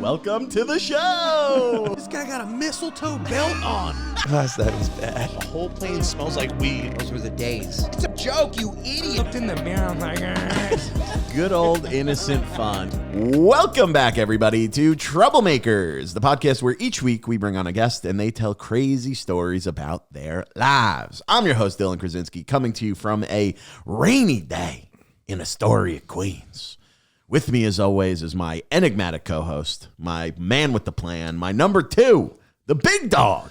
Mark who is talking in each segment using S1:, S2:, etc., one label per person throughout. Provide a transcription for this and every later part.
S1: Welcome to the show.
S2: This guy got a mistletoe belt on.
S1: Gosh, that is bad.
S2: The whole plane smells like weed. Those were the days. It's a joke, you idiot. Looked in the mirror, I'm like,
S1: Good old innocent fun. Welcome back, everybody, to Troublemakers, the podcast where each week we bring on a guest and they tell crazy stories about their lives. I'm your host, Dylan Krasinski, coming to you from a rainy day in Astoria, Queens. With me, as always, is my enigmatic co-host, my man with the plan, my number two, the big dog,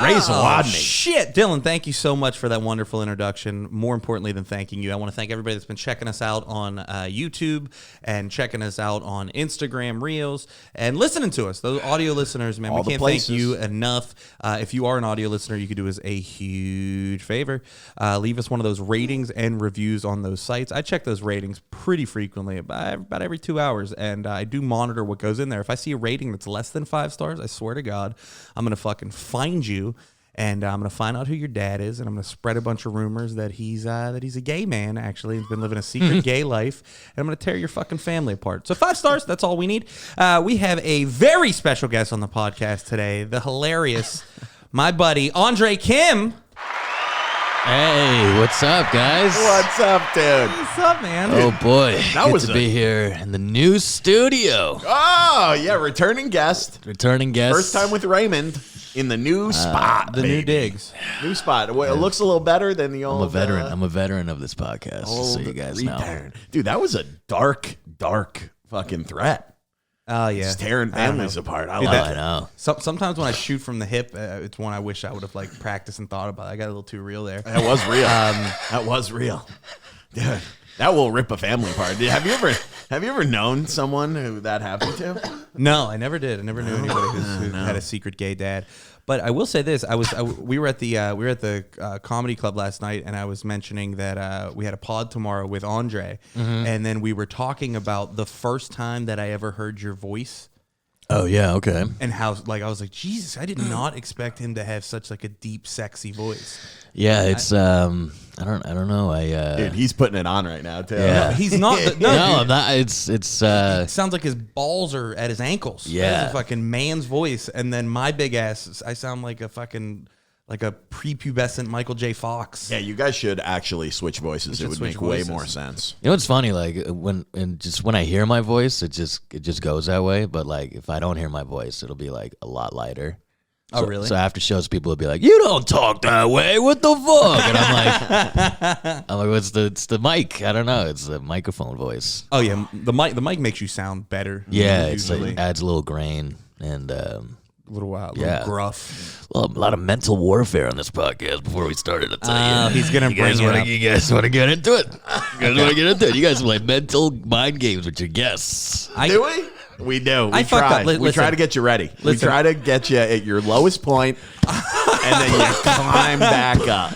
S1: Ray Zawodni.
S3: Shit, Dylan, thank you so much for that wonderful introduction. More importantly than thanking you, I want to thank everybody that's been checking us out on YouTube and checking us out on Instagram Reels and listening to us. Those audio listeners, man, we can't thank you enough. If you are an audio listener, you could do us a huge favor. Leave us one of those ratings and reviews on those sites. I check those ratings pretty frequently, about every 2 hours, and I do monitor what goes in there. If I see a rating that's less than 5 stars, I swear to God, I'm going to fucking find you. And I'm going to find out who your dad is, and I'm going to spread a bunch of rumors that he's a gay man, actually. He's been living a secret gay life, and I'm going to tear your fucking family apart. So 5 stars, that's all we need. We have a very special guest on the podcast today, the hilarious, my buddy, Andre Kim.
S4: Hey, what's up, guys?
S1: What's up, dude?
S3: What's up, man?
S4: Oh, boy.
S1: That was
S4: Good to be here in the new studio.
S1: Oh, yeah, returning guest.
S4: Returning guest.
S1: First time with Raymond in the new spot.
S3: The new digs.
S1: New spot. Well, it looks a little better than the old.
S4: I'm a veteran. I'm a veteran of this podcast, so you guys know.
S1: Dude, that was a dark fucking threat.
S3: Oh, yeah.
S1: It's tearing families apart. I
S4: know.
S3: Sometimes when I shoot from the hip, it's one I wish I would have like practiced and thought about. I got a little too real there.
S1: That was real. That was real. Dude, that will rip a family apart. Have you ever known someone who that happened to?
S3: No, I never did. I never knew anybody who had a secret gay dad. But I will say this: we were at the comedy club last night, and I was mentioning that we had a pod tomorrow with Andre, and then we were talking about the first time that I ever heard your voice.
S4: Oh yeah, okay.
S3: And how I was like, Jesus, I did not expect him to have such like a deep, sexy voice.
S4: Yeah, it's I don't know.
S1: Dude, he's putting it on right now too.
S4: Yeah.
S3: No, he's not.
S4: No, I'm not. It's
S3: It sounds like his balls are at his ankles.
S4: Yeah.
S3: That's a fucking man's voice. And then my big ass, I sound like a fucking, like a prepubescent Michael J. Fox.
S1: Yeah, you guys should actually switch voices. It would make way more sense.
S4: You know what's funny? Like when I hear my voice, it just goes that way. But like if I don't hear my voice, it'll be like a lot lighter.
S3: Oh, really?
S4: So after shows, people will be like, "You don't talk that way. What the fuck?" And I'm like, it's the mic. I don't know. It's the microphone voice.
S3: Oh yeah, the mic makes you sound better.
S4: Yeah, it's like, adds a little grain and
S3: a little gruff.
S4: Well, a lot of mental warfare on this podcast before we started. I'll tell you.
S3: He's gonna bring it up.
S4: You guys want to get into it? You guys play mental mind games with your guests.
S1: Do we? We do.
S3: I fucked up.
S1: We try to get you ready. We try to get you at your lowest point, and then you climb back up.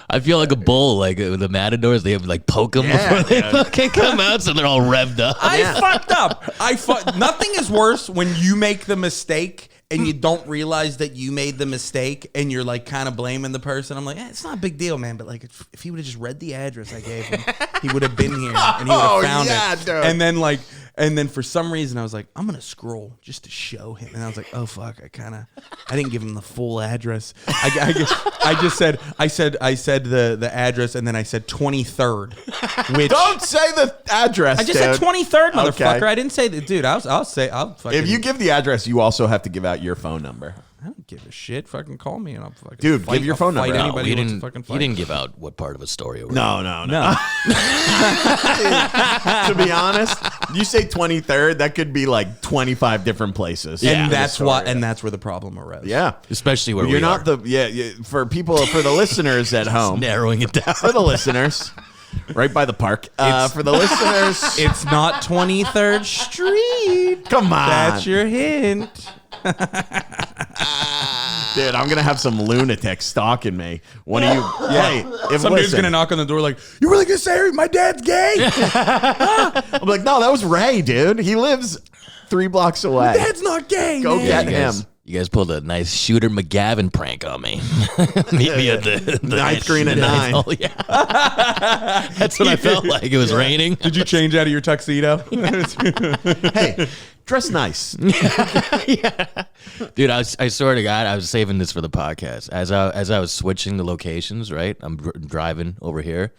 S4: I feel like a bull, like the matadors. They have to like poke them before they fucking come out, so they're all revved up.
S3: I fucked up. Nothing is worse when you make the mistake and you don't realize that you made the mistake, and you're like kind of blaming the person. I'm like, it's not a big deal, man. But like, if he would have just read the address I gave him, he would have been here and he would have found it. Dude. And then for some reason I was like, I'm gonna scroll just to show him, and I was like, oh fuck, I didn't give him the full address. I just said the address, and then I said 23rd. Which
S1: Don't say the address.
S3: I just said 23rd, motherfucker.
S1: Okay.
S3: I didn't say that, dude. I'll fucking.
S1: If you give the address, you also have to give out your phone number.
S3: I don't give a shit. Fucking call me and I'll fucking.
S1: Dude, give your phone number.
S4: No,
S3: Anybody
S4: he
S3: who wants to fucking fight.
S4: He didn't give out what part of a story.
S1: No. To be honest, you say 23rd, that could be like 25 different places.
S3: And that's where the problem arose.
S1: Yeah,
S4: especially where
S1: you're
S4: we
S1: not
S4: are.
S1: For the listeners at home,
S4: narrowing it down
S1: for the listeners. Right by the park. For the listeners,
S3: it's not 23rd Street.
S1: Come on,
S3: that's your hint.
S1: Dude, I'm gonna have some lunatic stalking me. One of you, hey, if
S3: some dude's gonna knock on the door like, "You really gonna say my dad's gay?"
S1: I'm like, no, that was Ray, dude. He lives 3 blocks away.
S3: Dad's not gay.
S1: Go
S3: man.
S1: get him.
S4: You guys pulled a nice Shooter McGavin prank on me. Meet me at the
S1: Ninth green at 9.
S4: Oh, yeah. That's what I felt like. It was raining.
S3: Did you change out of your tuxedo?
S1: Hey, dress nice.
S4: Yeah. Dude, I swear to God, I was saving this for the podcast. As I was switching the locations, right? I'm driving over here.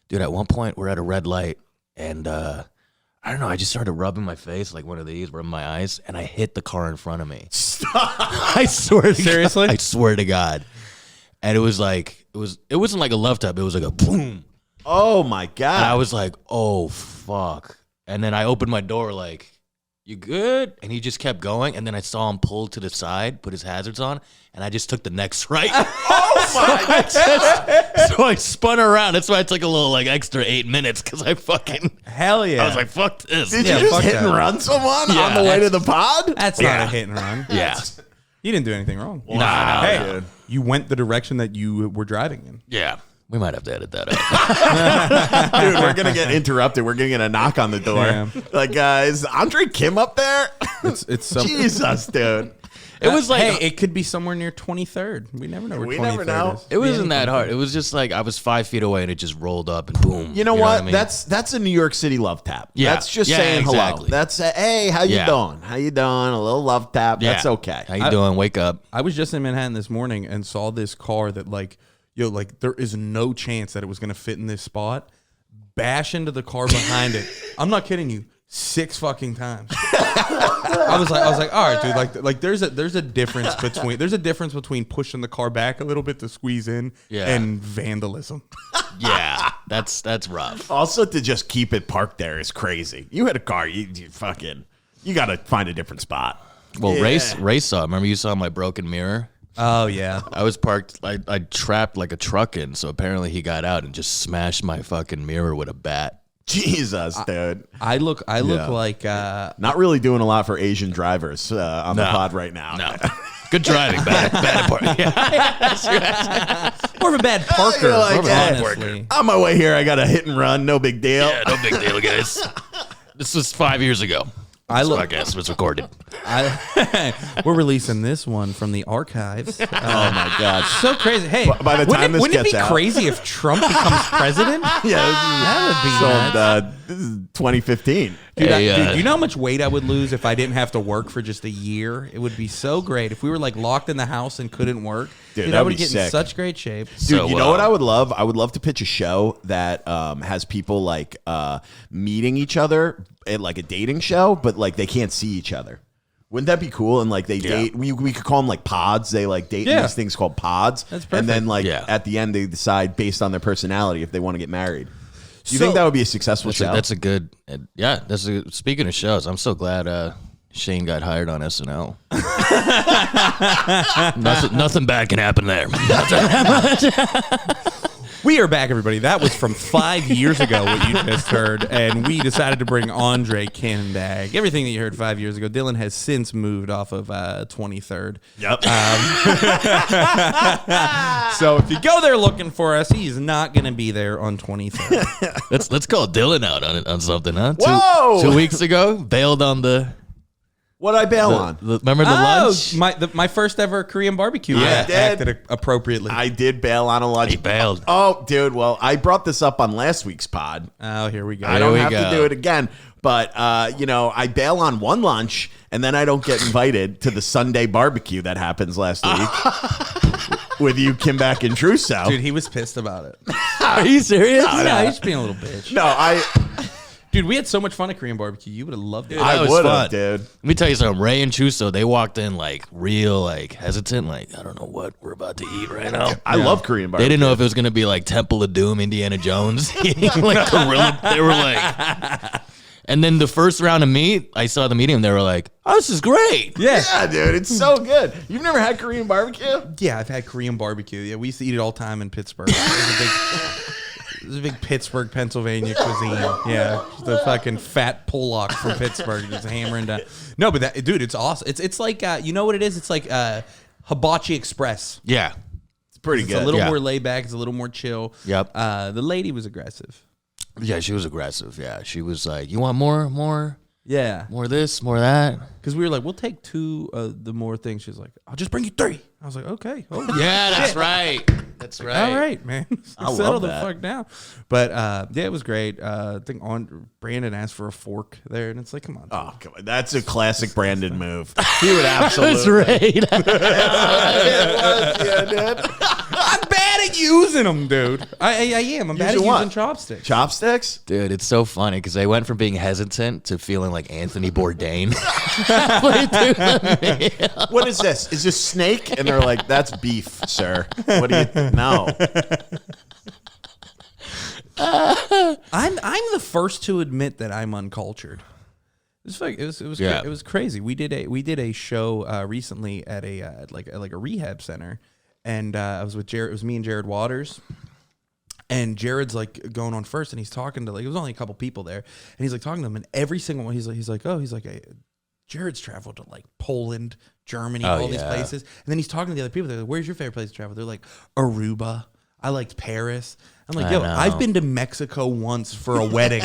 S4: Dude, at one point, we're at a red light, and I don't know, I just started rubbing my face like one of these, rubbing my eyes, and I hit the car in front of me. Stop. I swear to
S3: Seriously?
S4: God. I swear to God. And it wasn't like a love tap, it was like a boom.
S1: Oh, my God.
S4: And I was like, oh, fuck. And then I opened my door like, you good? And he just kept going. And then I saw him pull to the side, put his hazards on, and I just took the next right.
S1: Oh, my God.
S4: So I spun around. That's why it took a little like extra 8 minutes because I fucking,
S3: Hell yeah.
S4: I was like, fuck this.
S1: Did
S3: Yeah,
S1: you just
S3: fuck
S1: hit and
S3: that.
S1: run someone
S4: Yeah,
S1: on the way to the pod?
S3: That's not a hit and run.
S4: Yeah.
S3: You didn't do anything wrong.
S4: Nah,
S3: Hey,
S1: dude.
S3: you went the direction that you were driving in.
S4: Yeah. We might have to edit that out.
S1: Dude, we're going to get interrupted. We're going to get a knock on the door.
S3: Yeah.
S1: Like, is Andre Kim up there?
S3: It's some.
S1: Jesus, dude.
S4: It was like,
S3: hey, it could be somewhere near 23rd. We never know where
S1: We
S3: 23rd
S1: never know.
S3: is.
S4: it wasn't that hard. It was just like I was 5 feet away and it just rolled up and boom.
S1: You know what?
S4: I mean?
S1: That's a New York City love tap.
S4: Yeah.
S1: That's just
S4: Yeah,
S1: saying hello.
S4: exactly.
S1: That's hey, how you
S4: Yeah.
S1: doing? How you doing? A little love tap.
S4: Yeah.
S1: That's okay.
S4: How you doing? Wake up.
S3: I was just in Manhattan this morning and saw this car that like there is no chance that it was going to fit in this spot. Bash into the car behind it. I'm not kidding you. 6 fucking times. I was like, all right, dude. Like, there's a difference between pushing the car back a little bit to squeeze in and vandalism.
S4: Yeah. That's rough.
S1: Also, to just keep it parked there is crazy. You hit a car, you got to find a different spot.
S4: Well,
S1: Yeah.
S4: Ray saw. Remember you saw my broken mirror?
S3: Oh yeah.
S4: I was parked. I trapped like a truck in, so apparently he got out and just smashed my fucking mirror with a bat.
S1: Jesus, dude.
S3: I look
S1: Yeah.
S3: like
S1: Not really doing a lot for Asian drivers on the
S4: No.
S1: pod right now.
S4: No, good driving, bad part. Yeah.
S3: more of a bad Parker.
S1: You're like,
S3: honestly.
S1: On my way here, I got a hit and run. No big deal.
S4: Yeah, no big deal, guys. This was 5 years ago. This podcast was recorded.
S3: We're releasing this one from the archives.
S1: Oh my God.
S3: So crazy. Hey,
S1: By the time this
S3: wouldn't it
S1: gets
S3: be
S1: out-
S3: crazy if Trump becomes president?
S1: Yeah,
S3: That would be nuts.
S1: this is 2015.
S3: Dude,
S4: Hey,
S3: dude, you know how much weight I would lose if I didn't have to work for just a year? It would be so great. If we were like locked in the house and couldn't work,
S1: Dude,
S3: I
S1: that'd
S3: would
S1: be
S3: get
S1: sick.
S3: in such great shape.
S1: Dude,
S4: So,
S1: you know what I would love? I would love to pitch a show that has people like meeting each other at like a dating show, but like they can't see each other. Wouldn't that be cool? And like they date, we could call them like pods. They like date in
S3: Yeah.
S1: these things called pods.
S3: That's
S1: And then
S3: perfect.
S1: like
S4: Yeah.
S1: at the end they decide based on their personality if they want to get married. Do you
S3: So-
S1: think that would be a successful show?
S4: That's a good. Yeah. Speaking of shows, I'm so glad Shane got hired on SNL. nothing bad can happen there.
S3: We are back, everybody. That was from 5 years ago, what you just heard. And we decided to bring Andre Candag. Everything that you heard 5 years ago, Dylan has since moved off of 23rd.
S1: Yep.
S3: So if you go there looking for us, he's not going to be there on 23rd.
S4: Let's call Dylan out on something, huh?
S1: Whoa!
S4: 2 weeks ago, bailed on the.
S1: What'd I bail on?
S4: Remember the lunch?
S3: My first ever Korean barbecue.
S1: Yeah,
S3: I
S1: I did.
S3: acted appropriately.
S1: I did bail on a lunch.
S4: He bailed.
S1: Oh, dude. Well, I brought this up on last week's pod.
S3: Oh, here we go.
S1: I don't
S4: we
S1: have
S4: go.
S1: to do it again. But, I bail on one lunch, and then I don't get invited to the Sunday barbecue that happens last week with you, Kimback, and Trusso.
S3: Dude, he was pissed about it.
S4: Are you serious?
S3: Yeah, he's being a little bitch.
S1: No,
S3: Dude, we had so much fun at Korean barbecue. You would have loved it.
S4: That
S1: I
S4: was
S1: would
S4: fun.
S1: have, dude.
S4: Let me tell you something. Ray and Chuso, they walked in like real, like hesitant, like I don't know what we're about to eat right now.
S1: I love Korean
S4: They
S1: barbecue.
S4: didn't know if it was gonna be like Temple of Doom, Indiana Jones, eating like gorilla. They were like, and then the first round of meat, I saw the medium. They were like, "Oh, this is great."
S1: Yeah, dude. It's so good. You've never had Korean barbecue?
S3: Yeah, I've had Korean barbecue. Yeah, we used to eat it all the time in Pittsburgh. It was a big Pittsburgh, Pennsylvania cuisine. Yeah, the fucking fat Pollock from Pittsburgh just hammering down. No, but that dude, it's awesome. It's like you know what it is? It's like Hibachi Express.
S4: Yeah.
S1: It's pretty
S3: It's
S1: good.
S3: a little
S4: Yeah.
S3: more laid back. It's a little more chill.
S4: Yep.
S3: The lady was aggressive.
S4: Yeah, she was aggressive. Yeah, she was like, "You want more?"
S3: Yeah.
S4: More this, more that.
S3: Because we were like, we'll take 2 the more things. She's like, I'll just bring you 3. I was like, okay. Oh,
S4: Yeah, that's right. That's right.
S3: all right, man.
S1: I love
S3: Settle the
S1: that.
S3: fuck down. But yeah, it was great. I think Brandon asked for a fork there, and it's like, come on.
S1: Oh, come on. That's a classic Brandon move. He would
S4: That's
S1: absolutely.
S4: right.
S1: Yeah, dude.
S3: I'm bad at using them, dude. I am. I'm bad at
S1: Using what?
S3: using chopsticks.
S1: Chopsticks?
S4: Dude, it's so funny because I went from being hesitant to feeling like Anthony Bourdain. halfway through the meal.
S1: What is this? Is this snake? And they're like, that's beef, sir. What do you know?
S3: I'm the first to admit that I'm uncultured. It was crazy. We did a show recently at a like a rehab center, and I was with Jared. It was me and Jared Waters, and Jared's like going on first, and he's talking to like it was only a couple people there, and he's like talking to them, and every single one he's like Jared's traveled to like Poland, Germany, all these places, and then he's talking to the other people. They're like, "Where's your favorite place to travel?" They're like, "Aruba." I liked Paris. I'm like, I've been to Mexico once for a wedding.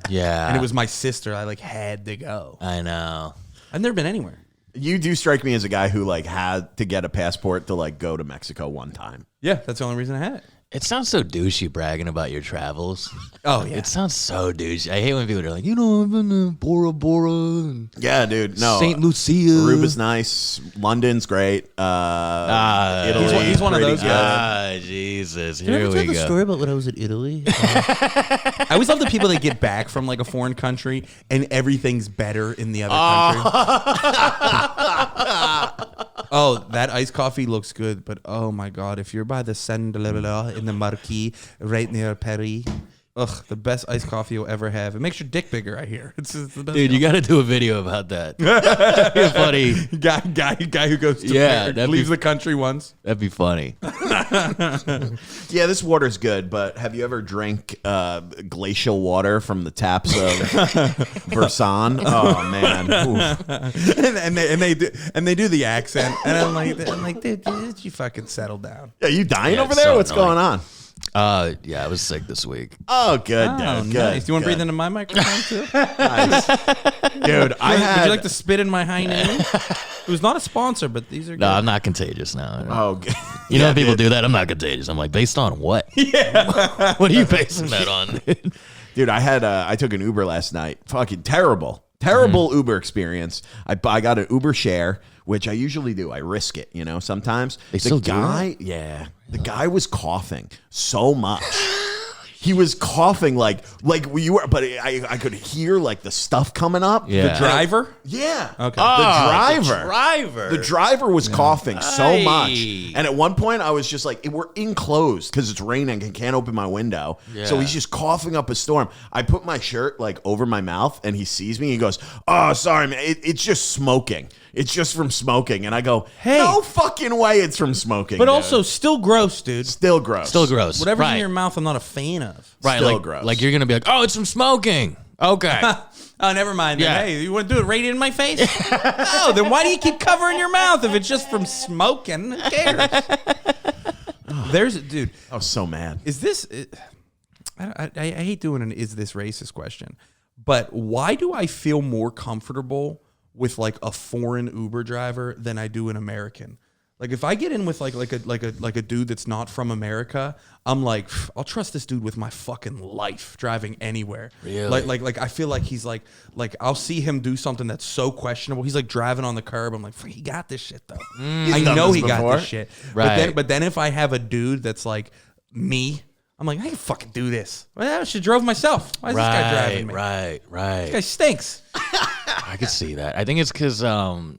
S4: Yeah.
S3: And it was my sister. I like had to go.
S4: I know.
S3: I've never been anywhere.
S1: You do strike me as a guy who like had to get a passport to like go to Mexico one time.
S3: Yeah, that's the only reason I had it.
S4: It sounds so douchey bragging about your travels.
S3: Oh, yeah.
S4: It sounds so douchey. I hate when people are like, I've been to Bora Bora and
S1: Yeah, dude. No.
S4: St. Lucia.
S1: Aruba's nice. London's great. Italy.
S3: he's one of
S1: pretty
S3: those
S1: good.
S3: guys.
S4: Jesus. Here we go.
S3: about when I was in Italy? I always love the people that get back from like a foreign country and everything's better in the other country. Oh, that iced coffee looks good, but oh my God, if you're by the Seine de la in the Marquis, right near Paris, the best iced coffee you'll ever have. It makes your dick bigger, I hear. It's the best.
S4: Dude, you got to do a video about that. That'd be funny.
S3: Guy who goes to leaves the country once.
S4: That'd be funny.
S1: Yeah, this water's good, but have you ever drank glacial water from the taps of Versailles? Oh man.
S3: and they do the accent, and I'm like, dude, you fucking settle down.
S1: Yeah, you dying
S4: Yeah,
S1: over
S4: it's
S1: there?
S4: so
S1: What's
S4: annoying.
S1: going on?
S4: Yeah, I was sick this week.
S1: Oh, good, dude.
S3: Oh,
S1: Good.
S3: nice. Do you want to
S1: good.
S3: breathe into my microphone too?
S1: Nice. Dude, I
S3: Would
S1: had.
S3: you like to spit in my hind end? It was not a sponsor, but these are good.
S4: No, I'm not contagious now.
S1: Oh, good.
S4: You know when people do that? I'm not contagious. I'm like, based on what? Yeah. What are you basing that on, dude?
S1: Dude, I took an Uber last night. Fucking terrible Uber experience. I got an Uber share, which I usually do. I risk it, sometimes.
S4: They still do that?
S1: Yeah. The guy was coughing so much. He was coughing like you were, but I could hear like the stuff coming up.
S4: Yeah.
S3: The driver?
S1: Yeah.
S3: Okay.
S1: The driver was coughing so much.
S4: Aye.
S1: And at one point, I was just like, we're enclosed because it's raining and can't open my window.
S4: Yeah.
S1: So he's just coughing up a storm. I put my shirt like over my mouth and he sees me. He goes, "Oh, sorry, man. It's just smoking. It's just from smoking." And I go,
S3: Hey.
S1: no fucking way it's from smoking.
S3: But
S1: dude.
S3: also, still gross, dude.
S1: Still gross.
S4: Still gross.
S3: Whatever's
S4: right.
S3: in your mouth, I'm not a fan of.
S4: Right,
S1: Still
S4: like,
S1: gross.
S4: like you're gonna be like, oh, it's from smoking. Okay.
S3: Oh, never mind. Then.
S4: Yeah.
S3: Hey, you want to do it right in my face? Oh, then why do you keep covering your mouth if it's just from smoking? Who cares? Dude.
S1: I was so mad.
S3: Is this? I hate doing an "is this racist" question, but why do I feel more comfortable with like a foreign Uber driver than I do an American? Like if I get in with like a dude that's not from America, I'm like, I'll trust this dude with my fucking life driving anywhere.
S4: Really?
S3: Like I feel like he's like I'll see him do something that's so questionable. He's like driving on the curb. I'm like, he got this shit though. I
S1: done
S3: know
S1: this
S3: he got
S1: before.
S3: this shit.
S4: Right.
S3: But then if I have a dude that's like me, I'm like, I can fucking do this. Well, I should have drove myself. Why is this guy driving me?
S4: Right.
S3: This guy stinks.
S4: I could see that. I think it's because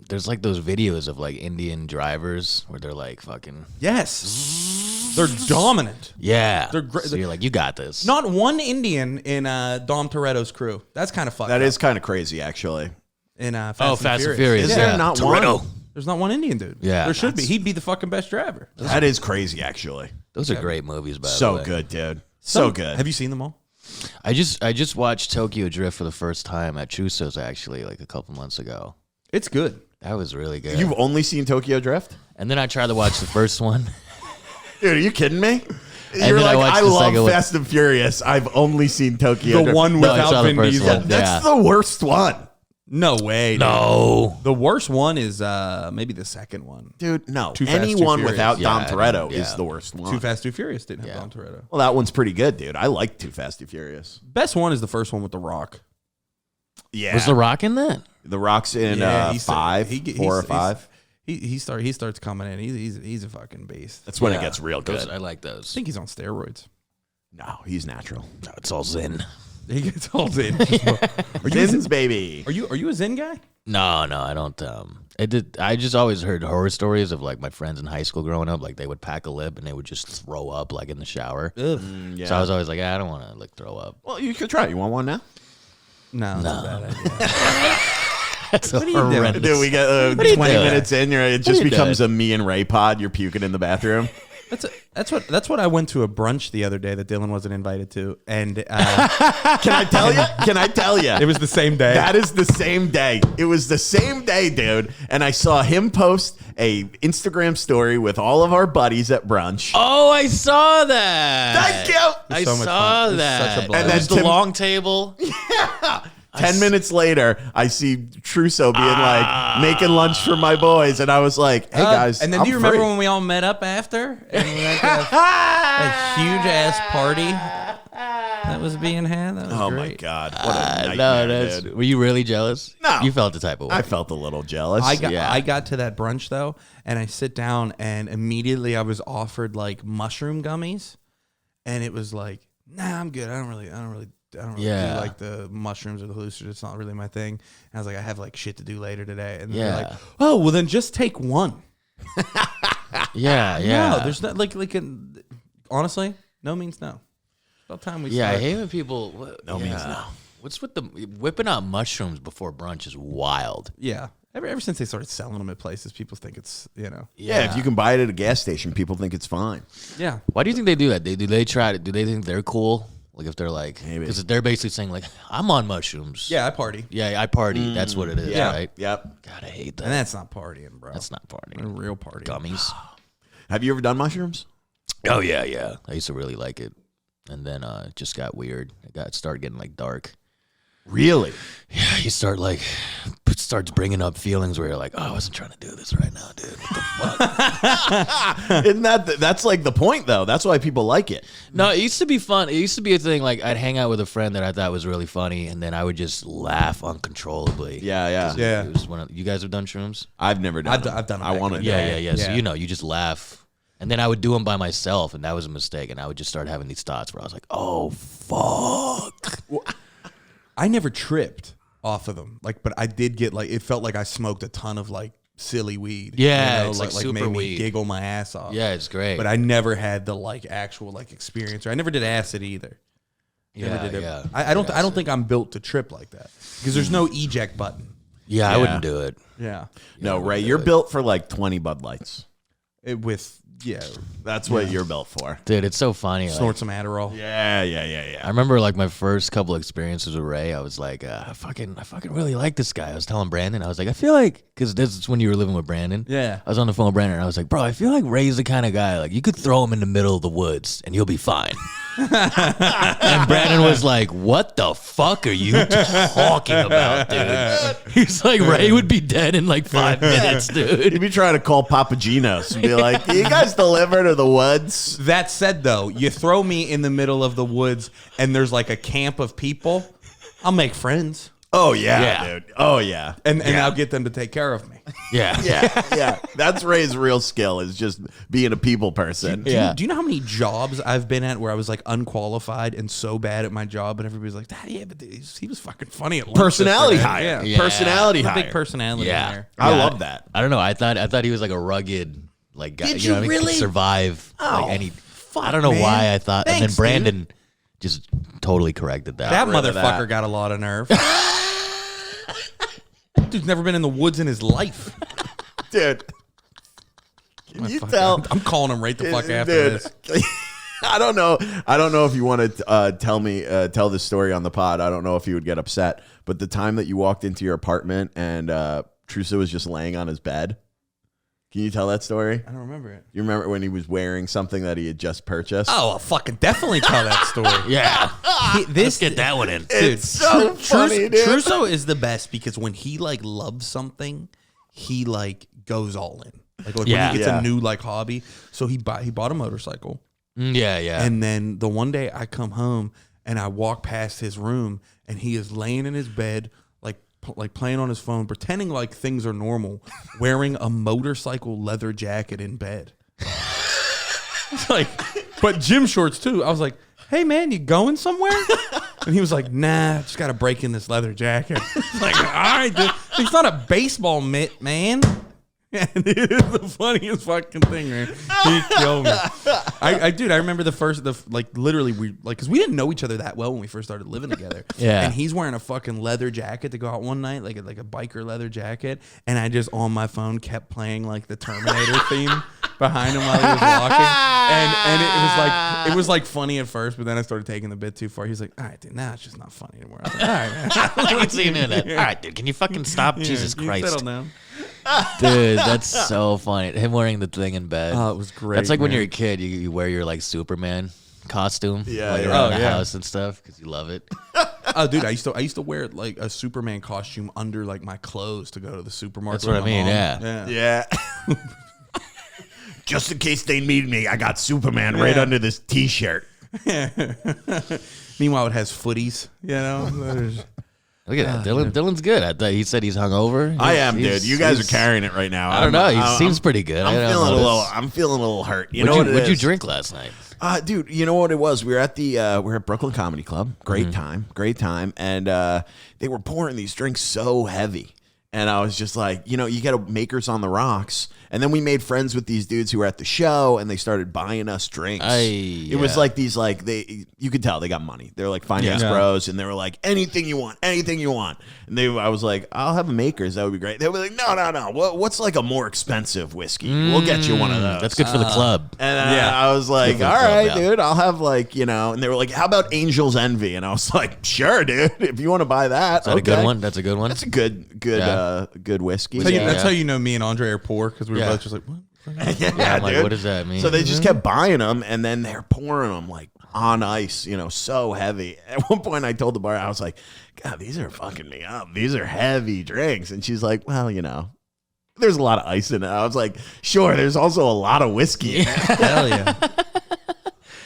S4: there's like those videos of like Indian drivers where they're like fucking
S3: Yes. They're dominant.
S4: yeah.
S3: They're great.
S4: So you're like, you got this.
S3: Not one Indian in Dom Toretto's crew. That's kind of fucked
S1: That
S3: up.
S1: is kind of crazy, actually.
S3: In Fast
S4: and Furious.
S1: Is
S4: yeah.
S1: there not
S4: Toretto.
S1: one?
S3: There's not one Indian dude.
S4: Yeah.
S3: There should be. He'd be the fucking best driver.
S1: That is crazy, actually.
S4: Those are great movies, by the
S1: So
S4: way.
S1: good, dude. So good.
S3: Have you seen them all?
S4: I just watched Tokyo Drift for the first time at Chuso's actually like a couple months ago.
S3: It's good.
S4: That was really good.
S1: You've only seen Tokyo Drift?
S4: And then I tried to watch the first one.
S1: Dude, are you kidding me? You're
S4: then I
S1: like,
S4: watched
S1: I
S4: the
S1: love
S4: second one.
S1: Fast and Furious. I've only seen Tokyo
S3: The
S1: Drift.
S3: one
S4: No, I
S3: without
S4: saw the
S3: Vin
S4: first
S3: Diesel.
S4: one.
S1: That's
S4: Yeah.
S1: the worst one.
S3: No way. Dude.
S4: No.
S3: The worst one is maybe the second one.
S1: Dude, no.
S3: Too Fast, Too
S1: Anyone
S3: Furious.
S1: without Dom
S4: Yeah,
S1: Toretto
S4: yeah.
S1: is the worst one.
S3: Too Fast, Too Furious didn't have
S4: Yeah.
S3: Dom Toretto.
S1: Well, that one's pretty good, dude. I like Too Fast, Too Furious.
S3: Best one is the first one with The Rock.
S1: Yeah.
S4: Was The Rock in that?
S1: The Rock's in
S3: he's-
S1: 5,
S3: he-
S1: 4 or
S3: he's-
S1: 5.
S3: He starts coming in. He's a fucking beast.
S1: That's when it
S4: Yeah.
S1: gets real good.
S4: Those, I like
S3: I
S4: those.
S3: think he's on steroids.
S1: No, he's natural.
S4: No, it's all Zen.
S3: He gets all in.
S1: Zins, baby.
S3: Are you a Zen guy?
S4: No, I don't. I just always heard horror stories of like my friends in high school growing up. Like they would pack a lip and they would just throw up like in the shower.
S3: Ugh.
S1: Yeah.
S4: So I was always like, I don't want to like throw up.
S1: Well, you could try it. You want one now?
S3: No, that's a bad idea.
S4: That's
S3: What are you doing?
S4: horrendous.
S1: Dude, we get
S4: are you
S1: 20
S4: doing?
S1: minutes in, it
S4: are
S1: just
S4: you
S1: becomes
S4: doing?
S1: a me and Ray pod. You're puking in the bathroom.
S3: That's what I went to a brunch the other day that Dylan wasn't invited to, and
S1: Can I tell you? Can I tell you?
S3: it was the same day.
S1: That is the same day. It was the same day, dude. And I saw him post a Instagram story with all of our buddies at brunch.
S4: Oh, I saw that.
S1: Thank you.
S4: I
S3: so much
S4: saw
S3: fun. It was
S4: that.
S3: such a blast.
S1: And then
S4: There's the
S1: Tim-
S4: long table.
S1: 10 minutes later, I see Trousseau being like, making lunch for my boys. And I was like, hey, guys.
S3: and then
S1: I'm
S3: do you remember
S1: free.
S3: when we all met up after and we went to a huge ass party that was being had? That was
S1: Oh,
S3: great.
S1: my God. What a
S4: No,
S1: nightmare, dude.
S4: were you really jealous?
S1: No.
S4: You felt the type of way.
S1: I felt a little jealous.
S3: I got to that brunch though, and I sit down, and immediately I was offered like mushroom gummies, and it was like, nah, I'm good. I don't really
S4: Yeah.
S3: do like the mushrooms or the hallucinogens. It's not really my thing. And I was like, I have like shit to do later today, and they're like,
S4: Yeah.
S3: oh, well then just take one.
S4: yeah.
S3: No, there's not honestly, no means no. It's about time we
S4: Yeah, I
S3: start.
S4: hate when people.
S1: No means no.
S4: What's with the whipping out mushrooms before brunch is wild.
S3: Yeah. Ever since they started selling them at places, people think it's,
S1: Yeah, if you can buy it at a gas station, people think it's fine.
S3: Yeah.
S4: Why do you think they do that? Do they try to? Do they think they're cool? Like if they're like,
S1: Maybe.
S4: because they're basically saying like, I'm on mushrooms.
S3: Yeah, I party.
S4: Yeah, I party. That's what it is,
S1: Yeah.
S4: right?
S1: Yep.
S4: God, I hate that.
S3: And that's not partying, bro.
S4: That's not
S3: a
S4: partying.
S3: real party.
S4: Gummies.
S1: Have you ever done mushrooms?
S4: Oh yeah. I used to really like it, and then it just got weird. It started getting like dark.
S1: Really?
S4: Yeah, you starts bringing up feelings where you're like, oh, I wasn't trying to do this right now, dude. What the fuck?
S1: Isn't that's like the point, though? That's why people like it.
S4: No, it used to be fun. It used to be a thing. Like I'd hang out with a friend that I thought was really funny, and then I would just laugh uncontrollably.
S1: Yeah.
S3: Yeah.
S4: It was you guys have done shrooms?
S1: I've never done
S3: I've done them
S1: I
S3: back
S1: want
S3: in
S1: to.
S3: the
S4: Yeah.
S3: Yeah.
S4: So you just laugh. And then I would do them by myself, and that was a mistake. And I would just start having these thoughts where I was like, "Oh fuck!"
S3: I never tripped off of them. But I did get it felt like I smoked a ton of silly weed.
S4: Yeah, it's like
S3: made
S4: super
S3: me
S4: weed.
S3: giggle my ass off.
S4: Yeah, it's great.
S3: But I never had the actual experience. Or I never did acid either. Never did it.
S4: yeah.
S3: I don't think I'm built to trip like that because there's no eject button.
S4: Yeah, I
S1: Yeah.
S4: wouldn't do it.
S3: Yeah.
S1: No, Ray, you're built for 20 Bud Lights. That's what you're built for.
S4: Dude, it's so funny.
S3: Snort some Adderall.
S1: Yeah.
S4: I remember my first couple experiences with Ray. I was like, I fucking really like this guy. I was telling Brandon, I was like, I feel like, because this is when you were living with Brandon.
S3: Yeah.
S4: I was on the phone with Brandon, and I was like, bro, I feel like Ray's the kind of guy you could throw him in the middle of the woods and you'll be fine. And Brandon was like, what the fuck are you talking about, dude? He's like, Ray would be dead in 5 minutes, dude.
S1: You'd be trying to call Papa Gino's and be like, "You guys deliver to the woods?"
S3: That said, though, you throw me in the middle of the woods and there's a camp of people, I'll make friends.
S1: Oh yeah,
S4: Yeah.
S1: dude. Oh yeah.
S3: And I'll get them to take care of me.
S4: Yeah.
S1: Yeah. That's Ray's real skill, is just being a people person.
S4: Yeah.
S3: Do you know how many jobs I've been at where I was unqualified and so bad at my job, and everybody's like, "Yeah, but he was fucking funny at lunch
S1: Personality
S3: yesterday."
S1: hire.
S3: Yeah.
S4: Yeah.
S1: Personality
S3: I'm a
S1: hire.
S3: big personality
S4: Yeah.
S3: hire.
S1: I love that.
S4: I don't know. I thought he was a rugged guy.
S1: Did
S4: you know
S1: you
S4: what I mean?
S1: really?
S4: Could survive any.
S3: fuck,
S4: I don't know
S3: man.
S4: why I thought.
S3: Thanks,
S4: and then Brandon just totally corrected that.
S3: That
S1: rid of
S3: motherfucker
S1: that.
S3: got a lot of nerve. Dude's never been in the woods in his life.
S1: Dude. Can you
S3: Fuck,
S1: tell?
S3: I'm calling him right the fuck after
S1: Dude.
S3: this.
S1: I don't know if you want to tell this story on the pod. I don't know if you would get upset, but the time that you walked into your apartment and Trousseau was just laying on his bed. Can you tell that story?
S3: I don't remember it.
S1: You remember when he was wearing something that he had just purchased?
S3: Oh, I'll fucking definitely tell that story.
S4: Yeah.
S3: Let's
S4: get that one in.
S1: It's so funny, dude.
S3: Trusso is the best because when he like loves something, he like goes all in. Like when he gets a new like hobby. So he bought a motorcycle.
S4: Yeah, yeah.
S3: And then the one day I come home and I walk past his room and he is laying in his bed like playing on his phone, pretending like things are normal, wearing a motorcycle leather jacket in bed. Like, but gym shorts too. I was like, "Hey man, you going somewhere?" And he was like, "Nah, just got to break in this leather jacket." Like, all right, dude. It's not a baseball mitt, man. And it is the funniest fucking thing, man. He killed me. I remember literally because we didn't know each other that well when we first started living together.
S4: Yeah.
S3: And he's wearing a fucking leather jacket to go out one night, like a biker leather jacket. And I just on my phone kept playing like the Terminator theme behind him while he was walking. And it was like funny at first, but then I started taking the bit too far. He's like, "All right, dude, now it's just not funny anymore." I was like, "All right, man."
S4: I can see him doing that. All right, dude, can you fucking stop? Jesus
S3: Can you
S4: Christ.
S3: settle down?
S4: Dude, that's so funny. Him wearing the thing in bed.
S3: Oh, it was great.
S4: That's like when
S3: man.
S4: you're a kid, you wear your like Superman costume,
S1: Yeah,
S4: like
S1: yeah.
S4: around the
S3: yeah.
S4: house and stuff because you love it.
S3: Oh, dude, I used to wear like a Superman costume under like my clothes to go to the supermarket.
S4: That's what
S3: with
S4: I
S3: my
S4: mean,
S3: mom.
S1: Yeah. Just in case they need me, I got Superman right under this T-shirt.
S3: Meanwhile, it has footies. You know.
S4: Look at that. Dylan's good. I thought he said he's hungover.
S1: I am, dude. You guys are carrying it right now.
S4: I don't know. He seems pretty good.
S1: I'm feeling a little hurt. You know what?
S4: What'd you drink last night?
S1: Dude, you know what it was? We were at we were at Brooklyn Comedy Club. Great time, and they were pouring these drinks so heavy, and I was just like, you got to Makers on the Rocks. And then we made friends with these dudes who were at the show, and they started buying us drinks. It was like these, you could tell they got money. They're like finance bros, and they were like, anything you want. And I was like, I'll have a Makers. That would be great. They were like, no. What's like a more expensive whiskey? We'll get you one of those.
S4: That's good for the club.
S1: And I was like, all right, dude, I'll have And they were like, how about Angel's Envy? And I was like, sure, dude, if you want to buy that.
S4: Is that a good one? That's a good one.
S1: That's a good whiskey.
S3: That's how you know me and Andre are poor because we were both just like, what?
S1: Yeah,
S4: I'm like,
S1: dude.
S4: what does that mean?
S1: So they just kept buying them, and then they're pouring them like on ice, so heavy. At one point, I told the bar, I was like, God, these are fucking me up. These are heavy drinks. And she's like, well, there's a lot of ice in it. I was like, sure, there's also a lot of whiskey in it.
S3: Hell yeah.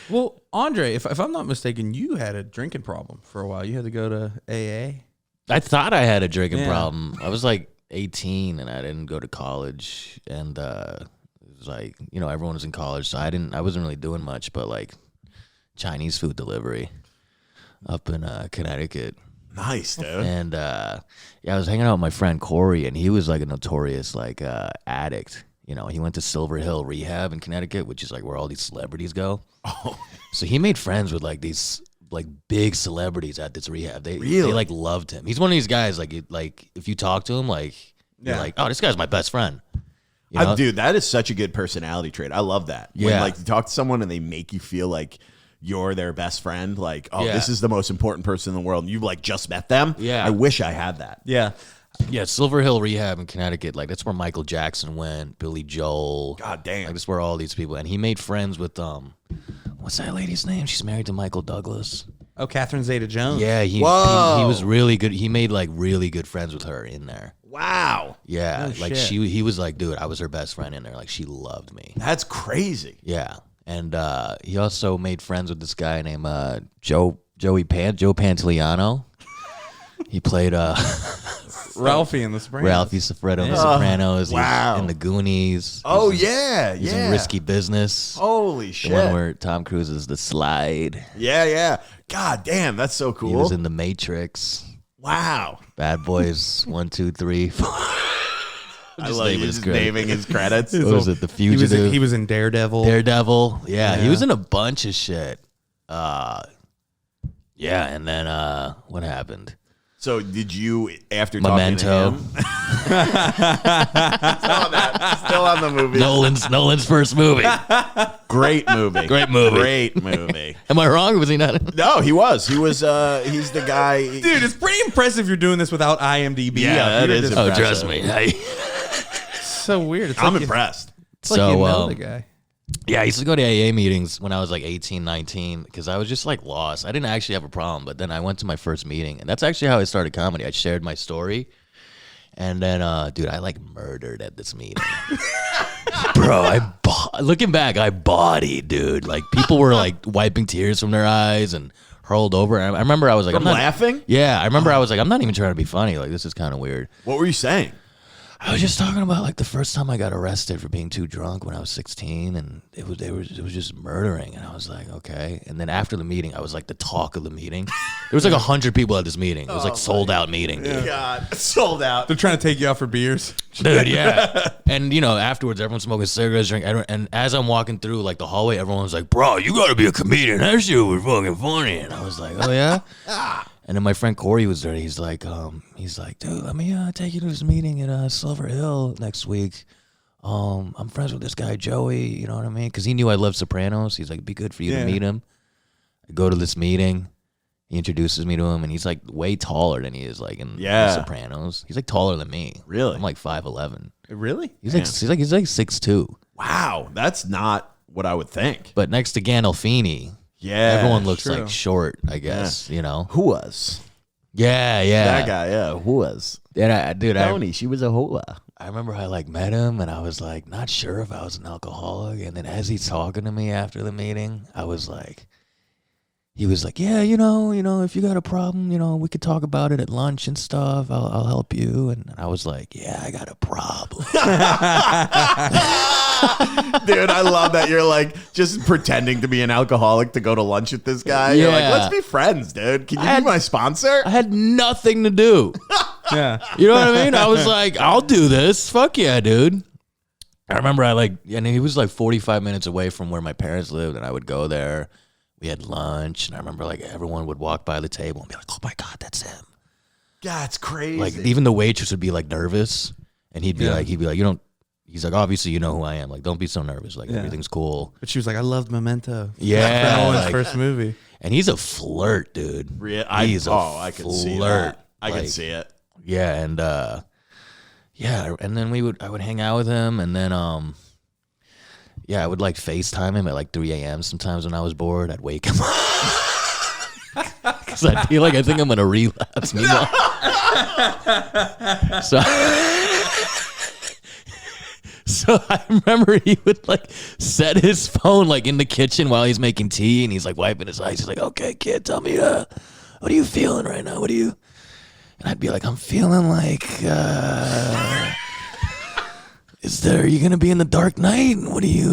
S3: Well, Andre, if I'm not mistaken, you had a drinking problem for a while. You had to go to AA.
S4: I thought I had a drinking problem. I was like 18 and I didn't go to college, and it was like, everyone was in college, so I wasn't really doing much but like Chinese food delivery up in Connecticut.
S1: Nice, dude.
S4: And I was hanging out with my friend Corey, and he was like a notorious addict. He went to Silver Hill Rehab in Connecticut, which is like where all these celebrities go. Oh. So he made friends with like these like big celebrities at this rehab. They like loved him. He's one of these guys like if you talk to him, like you're like, oh, this guy's my best friend.
S1: Dude, that is such a good personality trait. I love that.
S4: Yeah.
S1: When like you talk to someone and they make you feel like you're their best friend, like, this is the most important person in the world, and you like just met them.
S4: Yeah.
S1: I wish I had that.
S3: Yeah.
S4: Yeah, Silver Hill Rehab in Connecticut, like that's where Michael Jackson went, Billy Joel.
S1: God damn.
S4: Like that's where all these people, and he made friends with what's that lady's name? She's married to Michael Douglas.
S3: Oh, Catherine Zeta-Jones.
S4: Yeah, he was really good. He made like really good friends with her in there.
S1: Wow.
S4: Yeah,
S3: No
S4: like
S3: shit.
S4: he was like, dude, I was her best friend in there. Like she loved me.
S1: That's crazy.
S4: Yeah, and he also made friends with this guy named Joe Pantoliano. He played
S3: Ralphie in The Sopranos.
S4: Ralphie Siffredo in The Sopranos.
S1: Wow.
S4: He's in The Goonies.
S1: Oh,
S4: He's in Risky Business.
S1: Holy
S4: The
S1: shit.
S4: one where Tom Cruise is the slide.
S1: Yeah. God damn, that's so cool.
S4: He was in The Matrix.
S1: Wow.
S4: Bad Boys 1, 2, 3, 4.
S1: I love you just naming his credits.
S4: What was it? The Fugitive.
S3: He was in Daredevil.
S4: Daredevil. Yeah, he was in a bunch of shit. Yeah, and then what happened?
S1: So did you, after
S4: Memento.
S1: talking to him? Still on the movie.
S4: Nolan's first movie.
S1: Great movie.
S4: Great movie.
S1: Great movie.
S4: Am I wrong? Was he not?
S1: No, he was. He's the guy.
S3: Dude, it's pretty impressive you're doing this without IMDb.
S1: Yeah, that is
S4: Oh,
S1: impressive.
S4: trust me.
S3: so weird. It's
S1: I'm
S3: like
S1: impressed.
S3: It's like you know the guy.
S4: Yeah, I used to go to AA meetings when I was like 18, 19, because I was just like lost. I didn't actually have a problem, but then I went to my first meeting, and that's actually how I started comedy. I shared my story, and then, dude, I like murdered at this meeting. Bro, looking back, I bodied, dude. Like, people were like wiping tears from their eyes and hurled over. I remember I was like,
S1: I'm laughing?
S4: Yeah, I remember I was like, I'm not even trying to be funny. Like, this is kind of weird.
S1: What were you saying?
S4: I was just talking about like the first time I got arrested for being too drunk when I was 16, and it was just murdering, and I was like, okay. And then after the meeting, I was like the talk of the meeting. There was like 100 people at this meeting. It was like sold out meeting. Dude.
S1: God, sold out.
S3: They're trying to take you out for beers.
S4: Dude, yeah. And you know, afterwards, everyone's smoking cigarettes, drinking, and as I'm walking through like the hallway, everyone was like, "Bro, you got to be a comedian. That shit was fucking funny." And I was like, "Oh yeah." And then my friend Corey was there. He's like, dude, let me take you to this meeting at Silver Hill next week. I'm friends with this guy Joey. You know what I mean? Because he knew I loved Sopranos. He's like, it'd be good for you to meet him. I go to this meeting. He introduces me to him, and he's like way taller than he is like in The Sopranos. He's like taller than me.
S1: Really?
S4: I'm like 5'11".
S3: Really?
S4: He's like 6'2".
S1: Wow, that's not what I would think.
S4: But next to Gandolfini, everyone looks like short, I guess, you know?
S1: Who was?
S4: Yeah.
S1: That guy, who was?
S4: Yeah, dude,
S1: Tony, she was a hula.
S4: I remember I like met him, and I was like not sure if I was an alcoholic. And then as he's talking to me after the meeting, I was like, he was like, yeah, you know, if you got a problem, you know, we could talk about it at lunch and stuff. I'll help you. And I was like, yeah, I got a problem.
S1: Dude, I love that you're like just pretending to be an alcoholic to go to lunch with this guy. You're like, let's be friends, dude. Can you be my sponsor?
S4: I had nothing to do.
S3: Yeah.
S4: You know what I mean? I was like, I'll do this. Fuck yeah, dude. I remember and he was like 45 minutes away from where my parents lived, and I would go there. We had lunch, and I remember like everyone would walk by the table and be like, "Oh my God, that's him!"
S1: God, it's crazy.
S4: Like even the waitress would be like nervous, and he'd be like, "You don't." He's like, "Obviously, you know who I am. Like, don't be so nervous. Like everything's cool."
S3: But she was like, I loved Memento.
S4: Yeah,
S3: Owen's first movie.
S4: And he's a flirt, dude. He's
S1: I can see that. I can see it.
S4: Yeah, and and then I would hang out with him, and then I would like FaceTime him at like 3 a.m. sometimes when I was bored. I'd wake him up. Because I'd be like, I think I'm going to relapse. So I remember he would like set his phone like in the kitchen while he's making tea, and he's like wiping his eyes. He's like, okay, kid, tell me, what are you feeling right now? And I'd be like, I'm feeling like, are you going to be in the Dark Knight? What are you?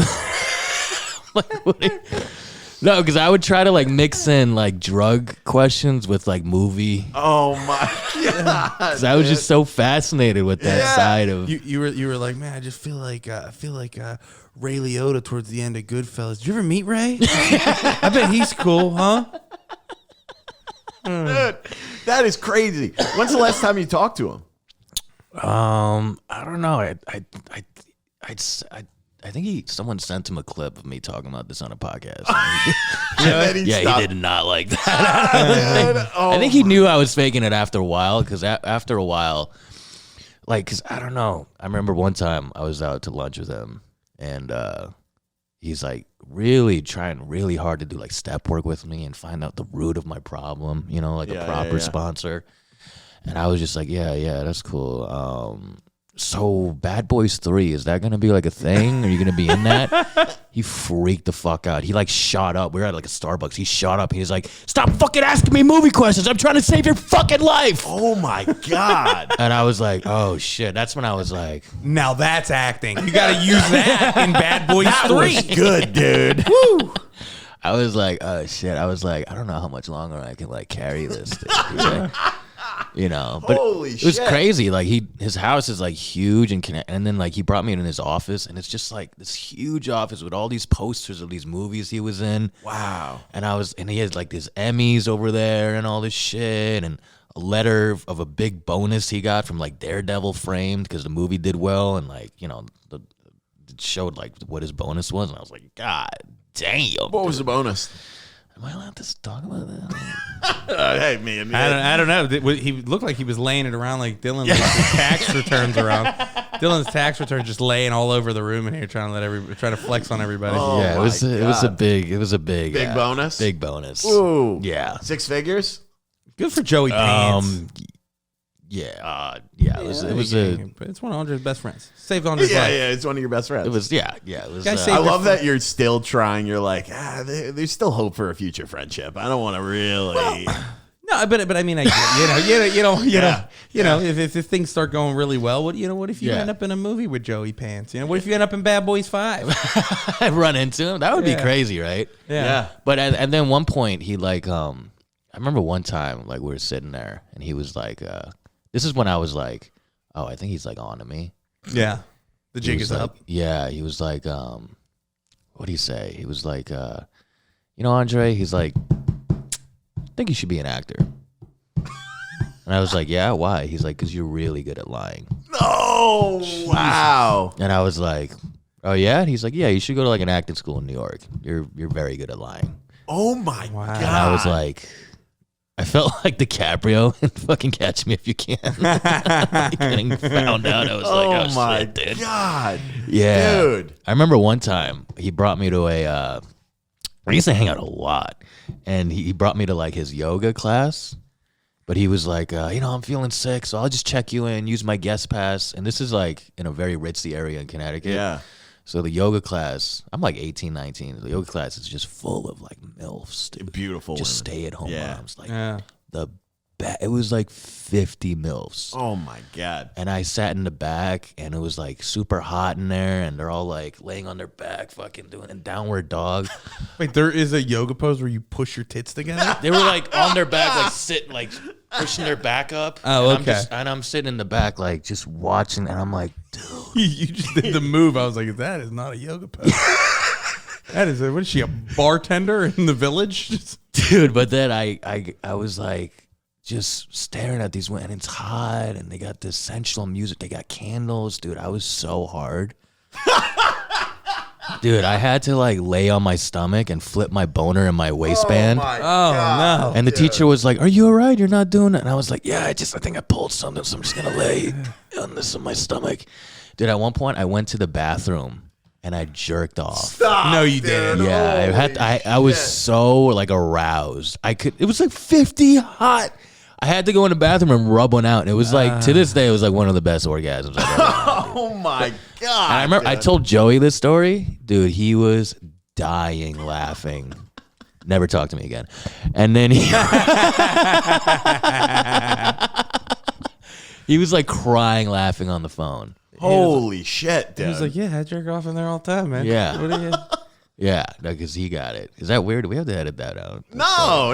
S4: No, because I would try to like mix in like drug questions with like movie.
S1: Oh my God.
S4: Because I was just so fascinated with that side of.
S3: You were like, man, I just feel like Ray Liotta towards the end of Goodfellas. Did you ever meet Ray? I bet he's cool, huh?
S1: Dude, that is crazy. When's the last time you talked to him?
S4: I don't know. I think someone sent him a clip of me talking about this on a podcast. He did not like that. I think he knew I was faking it after a while, because after a while, like, because I don't know. I remember one time I was out to lunch with him, and he's like really trying really hard to do like step work with me and find out the root of my problem, you know, like a proper sponsor. And I was just like, yeah, that's cool. So Bad Boys 3, is that going to be like a thing? Are you going to be in that? He freaked the fuck out. He like shot up. We were at like a Starbucks. He shot up. He was like, stop fucking asking me movie questions. I'm trying to save your fucking life.
S1: Oh my God.
S4: And I was like, oh shit. That's when I was like,
S3: now that's acting. You got to use that in Bad Boys 3.
S1: That was good, dude.
S3: Woo.
S4: I was like, oh shit. I was like, I don't know how much longer I can like carry this. Dude. You know, but it was crazy. Like his house is like huge and then like he brought me in his office, and it's just like this huge office with all these posters of these movies he was in.
S1: Wow.
S4: And he had like these Emmys over there and all this shit, and a letter of a big bonus he got from like Daredevil framed because the movie did well, and like, you know, it showed like what his bonus was, and I was like, God damn.
S1: What was the bonus?
S4: Am I allowed to talk about that?
S1: Hey, man.
S3: I don't know. He looked like he was laying it around like Dylan, like his tax returns around. Dylan's tax return just laying all over the room in here, trying to flex on everybody.
S1: Oh,
S4: yeah, it was a big
S1: bonus.
S4: Big bonus.
S1: Ooh.
S4: Yeah.
S1: 6 figures?
S3: Good for Joey Pants. It's one of Andre's best friends. Saved Andre's life.
S1: Yeah, it's one of your best friends.
S4: It was, it was.
S3: Guys
S1: I love that you're still trying. You're like, there's still hope for a future friendship. I don't want to really.
S3: No, but I mean, if things start going really well, what if you end up in a movie with Joey Pants? What if you end up in Bad Boys 5?
S4: I run into him. That would be crazy, right?
S3: Yeah.
S4: But and then one point he like I remember one time like we were sitting there and he was like this is when I was like, oh, I think he's like on to me.
S3: Yeah. The jig is up.
S4: Yeah, he was like what'd he say? He was like Andre, he's like, I think you should be an actor. And I was like, yeah, why? He's like, because you're really good at lying.
S1: Oh, wow.
S4: And I was like, oh, yeah? And he's like, yeah, you should go to like an acting school in New York. You're very good at lying.
S1: Oh, my God.
S4: And I was like, I felt like DiCaprio in fucking Catch Me If You Can. Getting found out. I was like, oh,
S1: my
S4: shit, dude.
S1: God.
S4: Yeah.
S1: Dude.
S4: I remember one time he brought me to I used to hang out a lot. And he brought me to like his yoga class. But he was like, I'm feeling sick, so I'll just check you in, use my guest pass. And this is like in a very ritzy area in Connecticut.
S1: Yeah.
S4: So the yoga class, I'm like 18, 19. The yoga class is just full of like MILFs. Dude.
S1: Beautiful
S4: Just
S1: women.
S4: stay at home
S1: Yeah.
S4: moms. Like it was like 50 MILFs.
S1: Oh, my God.
S4: And I sat in the back, and it was like super hot in there, and they're all like laying on their back, fucking doing a downward dog.
S3: Wait, there is a yoga pose where you push your tits together?
S4: They were like on their back, like sitting, like pushing their back up.
S3: Oh,
S4: and
S3: okay.
S4: I'm sitting in the back, like just watching, and I'm like, dude.
S3: You just did the move. I was like, that is not a yoga pose. What is she, a bartender in the village?
S4: Dude, but then I was like, just staring at these women, and it's hot, and they got this sensual music. They got candles. Dude, I was so hard. Dude, I had to like lay on my stomach and flip my boner in my waistband.
S1: Oh, my God.
S3: no.
S4: And the teacher was like, are you all right? You're not doing it? And I was like, yeah, I think I pulled something, so I'm just going to lay on this in my stomach. Dude, at one point, I went to the bathroom, and I jerked off.
S1: Stop,
S3: No, you
S1: dude.
S3: didn't.
S4: Yeah, I was so like aroused. It was like 50 hot. I had to go in the bathroom and rub one out. And it was like, to this day, it was like one of the best orgasms I've ever had.
S1: Oh, my God.
S4: And I remember I told Joey this story. Dude, he was dying laughing. Never talked to me again. And then he was like crying, laughing on the phone.
S1: Holy shit, dude.
S3: He was like, yeah, I jerk off in there all the time, man.
S4: Yeah.
S3: What are you?
S4: Yeah, because he got it. Is that weird? We have to edit that out.
S1: No.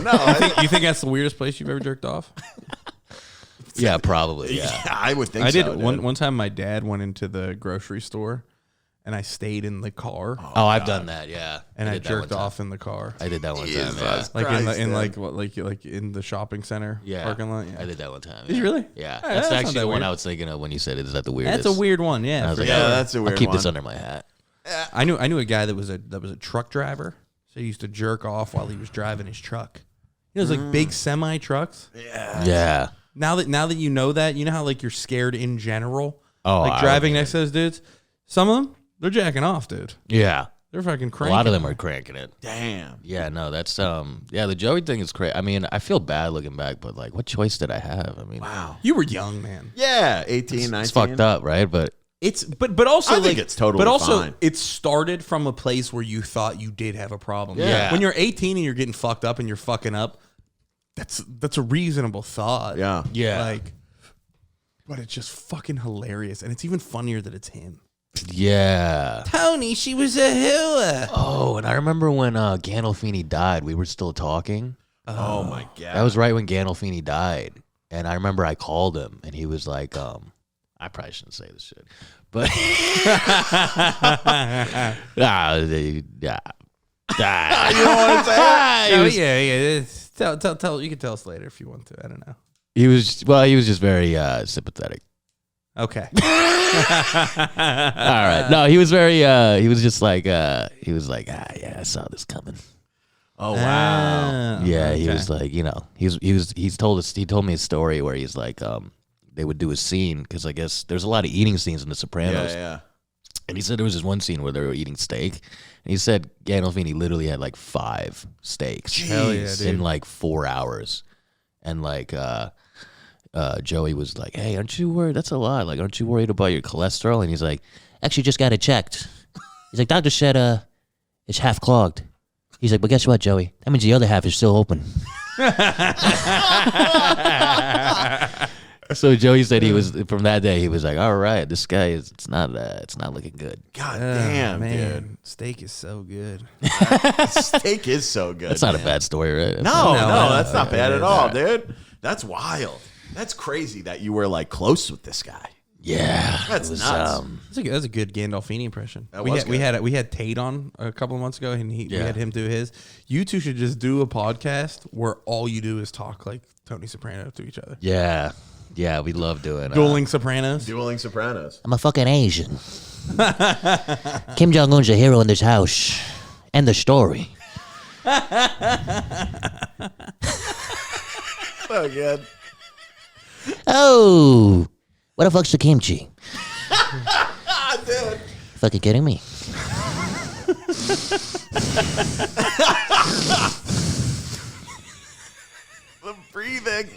S3: You think that's the weirdest place you've ever jerked off?
S4: Yeah, probably. Yeah.
S1: I would think
S3: I
S1: so.
S3: did
S1: dude.
S3: one time. My dad went into the grocery store, and I stayed in the car,
S4: Oh, I've done that. Yeah,
S3: and I
S4: did that one
S3: jerked
S4: time.
S3: off in the car,
S4: I did that one time.
S1: Jesus
S4: Yeah.
S3: like
S1: Christ,
S3: in
S1: dude.
S3: like in the shopping center parking lot. Yeah.
S4: I did that one time.
S3: Did you really?
S4: Yeah,
S3: Hey,
S4: that's
S3: that's not
S4: actually
S3: that
S4: the one
S3: weird.
S4: I was thinking of when you said it. Is that the weirdest?
S3: That's a weird one.
S4: And I
S3: Yeah,
S4: was
S3: for
S4: like,
S3: sure.
S1: Yeah, that's a
S4: I'll
S1: weird
S4: keep
S1: one.
S4: this under my hat.
S3: I knew a guy that was a truck driver. So he used to jerk off while he was driving his truck. You know those like big semi trucks.
S4: Yeah.
S3: Now that you know that, you know how like you're scared in general.
S4: Oh,
S3: like driving next to those dudes. Some of them, they're jacking off, dude.
S4: Yeah.
S3: They're fucking
S4: A
S3: cranking.
S4: lot of them are cranking it.
S1: Damn.
S4: Yeah, no, that's the Joey thing is crazy. I mean, I feel bad looking back, but like, what choice did I have? I mean,
S1: Wow.
S3: You were young, man.
S1: Yeah, 18, 19.
S4: it's fucked up, right? But
S3: It's but also
S1: I think
S3: like,
S1: it's totally
S3: but also
S1: fine.
S3: it started from a place where you thought you did have a problem.
S4: Yeah.
S3: When you're 18 and you're getting fucked up and you're fucking up, that's a reasonable thought.
S1: Yeah.
S4: Yeah.
S3: Like, but it's just fucking hilarious, and it's even funnier that it's him.
S4: yeah.
S3: Tony, she was a hooah.
S4: Oh, and I remember when Gandolfini died, we were still talking.
S1: Oh, my God.
S4: That was right when Gandolfini died. And I remember I called him, and he was like, I probably shouldn't say this shit. But, yeah.
S1: You don't want to say it?
S3: Yeah. Tell. You can tell us later if you want to. I don't know.
S4: He was just very sympathetic.
S3: Okay.
S4: All right. No, he was very, he was just like, yeah, I saw this coming.
S1: Oh wow.
S4: Yeah, he was like, you know, he told me a story where he's like, they would do a scene because I guess there's a lot of eating scenes in The Sopranos.
S1: Yeah.
S4: And he said there was this one scene where they were eating steak, and he said Gandolfini literally had like 5 steaks
S3: Hell yeah, dude.
S4: in like 4 hours, and like Joey was like, "Hey, aren't you worried? That's a lot. Like, aren't you worried about your cholesterol?" And he's like, "Actually, just got it checked." He's like, "Doctor said it's half clogged." He's like, "But guess what, Joey? That means the other half is still open." So Joey said he was from that day. He was like, "All right, this guy is. It's not looking good."
S1: God damn,
S3: man.
S1: dude.
S3: Steak is so good.
S1: Steak is so good.
S4: That's not a bad story, right?
S1: No, that's not bad at all, dude. That's wild. That's crazy that you were like close with this guy.
S4: Yeah,
S1: That's nuts.
S3: That's a good Gandolfini impression.
S1: That was
S3: we
S1: good.
S3: had Tate on a couple of months ago, and we
S4: Yeah.
S3: had him do his. You two should just do a podcast where all you do is talk like Tony Soprano to each other.
S4: Yeah, we love doing
S3: Dueling Sopranos.
S1: Dueling Sopranos.
S4: I'm a fucking Asian. Kim Jong-un's a hero in this house. End the story.
S1: So good.
S4: Oh, what the fuck's the kimchi?
S1: Dude.
S4: Fucking kidding me?
S1: The breathing.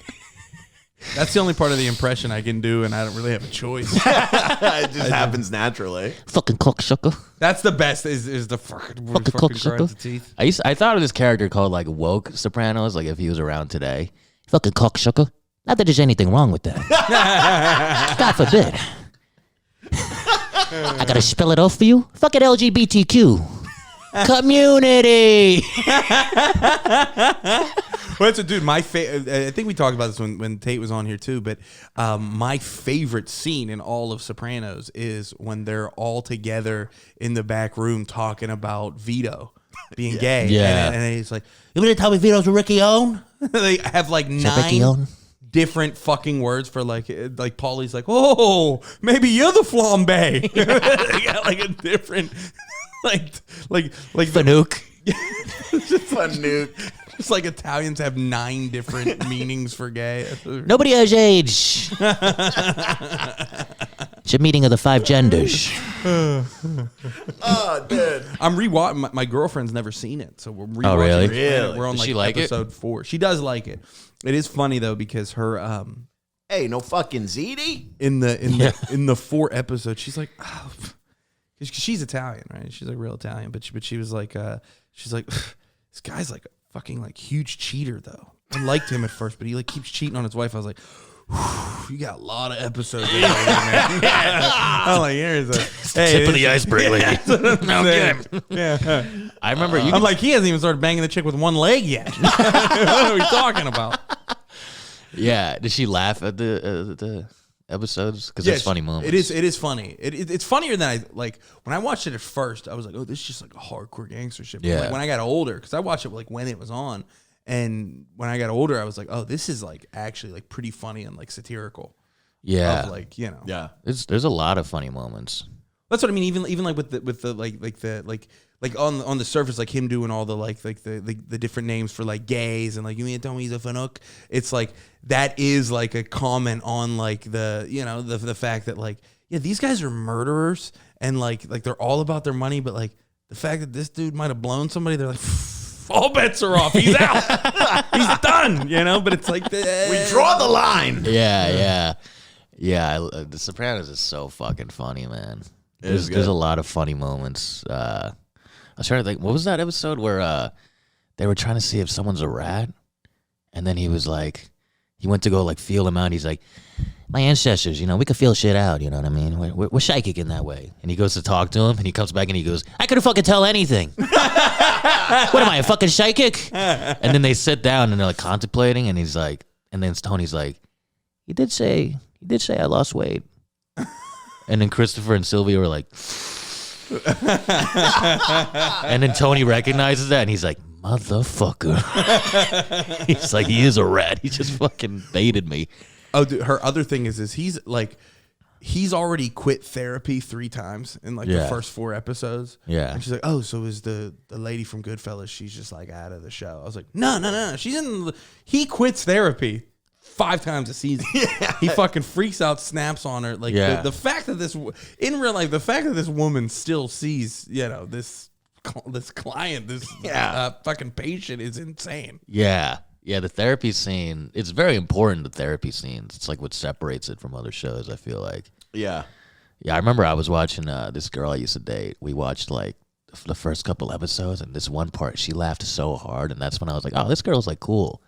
S3: That's the only part of the impression I can do, and I don't really have a choice.
S1: It just happens naturally.
S4: Fucking cocksucker.
S3: That's the best. Is the fucking
S4: cocksucker.
S3: grinds the teeth.
S4: I thought of this character called like Woke Sopranos, like if he was around today. Fucking cocksucker. Not that there's anything wrong with that. God forbid. I gotta spell it off for you. Fucking LGBTQ. Community.
S3: Well, that's a dude. I think we talked about this when Tate was on here too. But my favorite scene in all of Sopranos is when they're all together in the back room talking about Vito being gay.
S4: Yeah.
S3: and he's like, "You mean to tell me Vito's a Ricky Owen?" They have like
S4: Ricky
S3: 9
S4: Owen?
S3: different fucking words for like Paulie's like, "Oh, maybe you're the flambe." They got like a different like
S4: Fanuc.
S1: Fanuc.
S3: It's like Italians have 9 different meanings for gay.
S4: Nobody has AIDS. It's a meeting of the 5 genders.
S1: Oh, dude.
S3: I'm rewatching. My girlfriend's never seen it, so we're rewatching.
S4: Oh, really?
S1: Really?
S3: We're on
S4: Does
S3: like
S4: she like it?
S3: episode 4. She does like it. It is funny though because her
S1: Hey, no fucking ziti.
S3: in the 4 episodes, she's like, oh, cause she's Italian, right? She's like real Italian, but she was like, she's like, this guy's like a fucking like huge cheater though. I liked him at first, but he like keeps cheating on his wife. I was like, you got a lot of episodes. In there, man. I'm like, here's a
S4: Tip of the iceberg, lady.
S3: Yeah.
S4: I remember you.
S3: I'm like, he hasn't even started banging the chick with one leg yet. What are we talking about?
S4: Yeah. Did she laugh at the episodes? Because it's funny moments.
S3: It is funny. It's funnier than I like. When I watched it at first, I was like, oh, this is just like a hardcore gangster shit. But
S4: Yeah.
S3: like, when I got older, because I watched it like when it was on, and when I got older, I was like, oh, this is like actually like pretty funny and like satirical.
S4: Yeah.
S3: Of, like, you know.
S1: Yeah.
S4: There's a lot of funny moments.
S3: That's what I mean. Even like with the like on the surface, like him doing all the the different names for like gays and like, you mean to tell me he's a Fanuc? It's like that is like a comment on like the, you know, the fact that like, yeah, these guys are murderers and like they're all about their money, but like the fact that this dude might have blown somebody, they're like, all bets are off. He's out. He's done. You know. But it's like
S1: We draw the line.
S4: Yeah. The Sopranos is so fucking funny, man.
S1: is
S4: There's
S1: good.
S4: a lot of funny moments. I was trying to think, what was that episode where they were trying to see if someone's a rat, and then he was like, he went to go like feel him out. He's like, my ancestors, you know, we could feel shit out. You know what I mean? We're psychic in that way. And he goes to talk to him, and he comes back and he goes, I couldn't fucking tell anything. What am I, a fucking psychic? And then they sit down and they're like contemplating, and he's like, and then Tony's like, he did say I lost weight. And then Christopher and Sylvia were like, and then Tony recognizes that, and he's like, motherfucker. He's like, he is a rat. He just fucking baited me.
S3: Oh, dude, her other thing is he's like,
S2: he's already quit therapy 3 times in like the first 4 episodes.
S4: Yeah.
S2: And she's like, oh, so is the lady from Goodfellas, she's just like out of the show. I was like, no. She's he quits therapy 5 times a season. He fucking freaks out, snaps on her. Like the fact that in real life, the fact that this woman still sees, this client, this fucking patient is insane.
S4: Yeah. Yeah, the therapy scene, it's very important, the therapy scenes. It's like what separates it from other shows, I feel like.
S1: Yeah.
S4: Yeah, I remember I was watching this girl I used to date. We watched like the first couple episodes, and this one part, she laughed so hard, and that's when I was like, oh, this girl's like cool.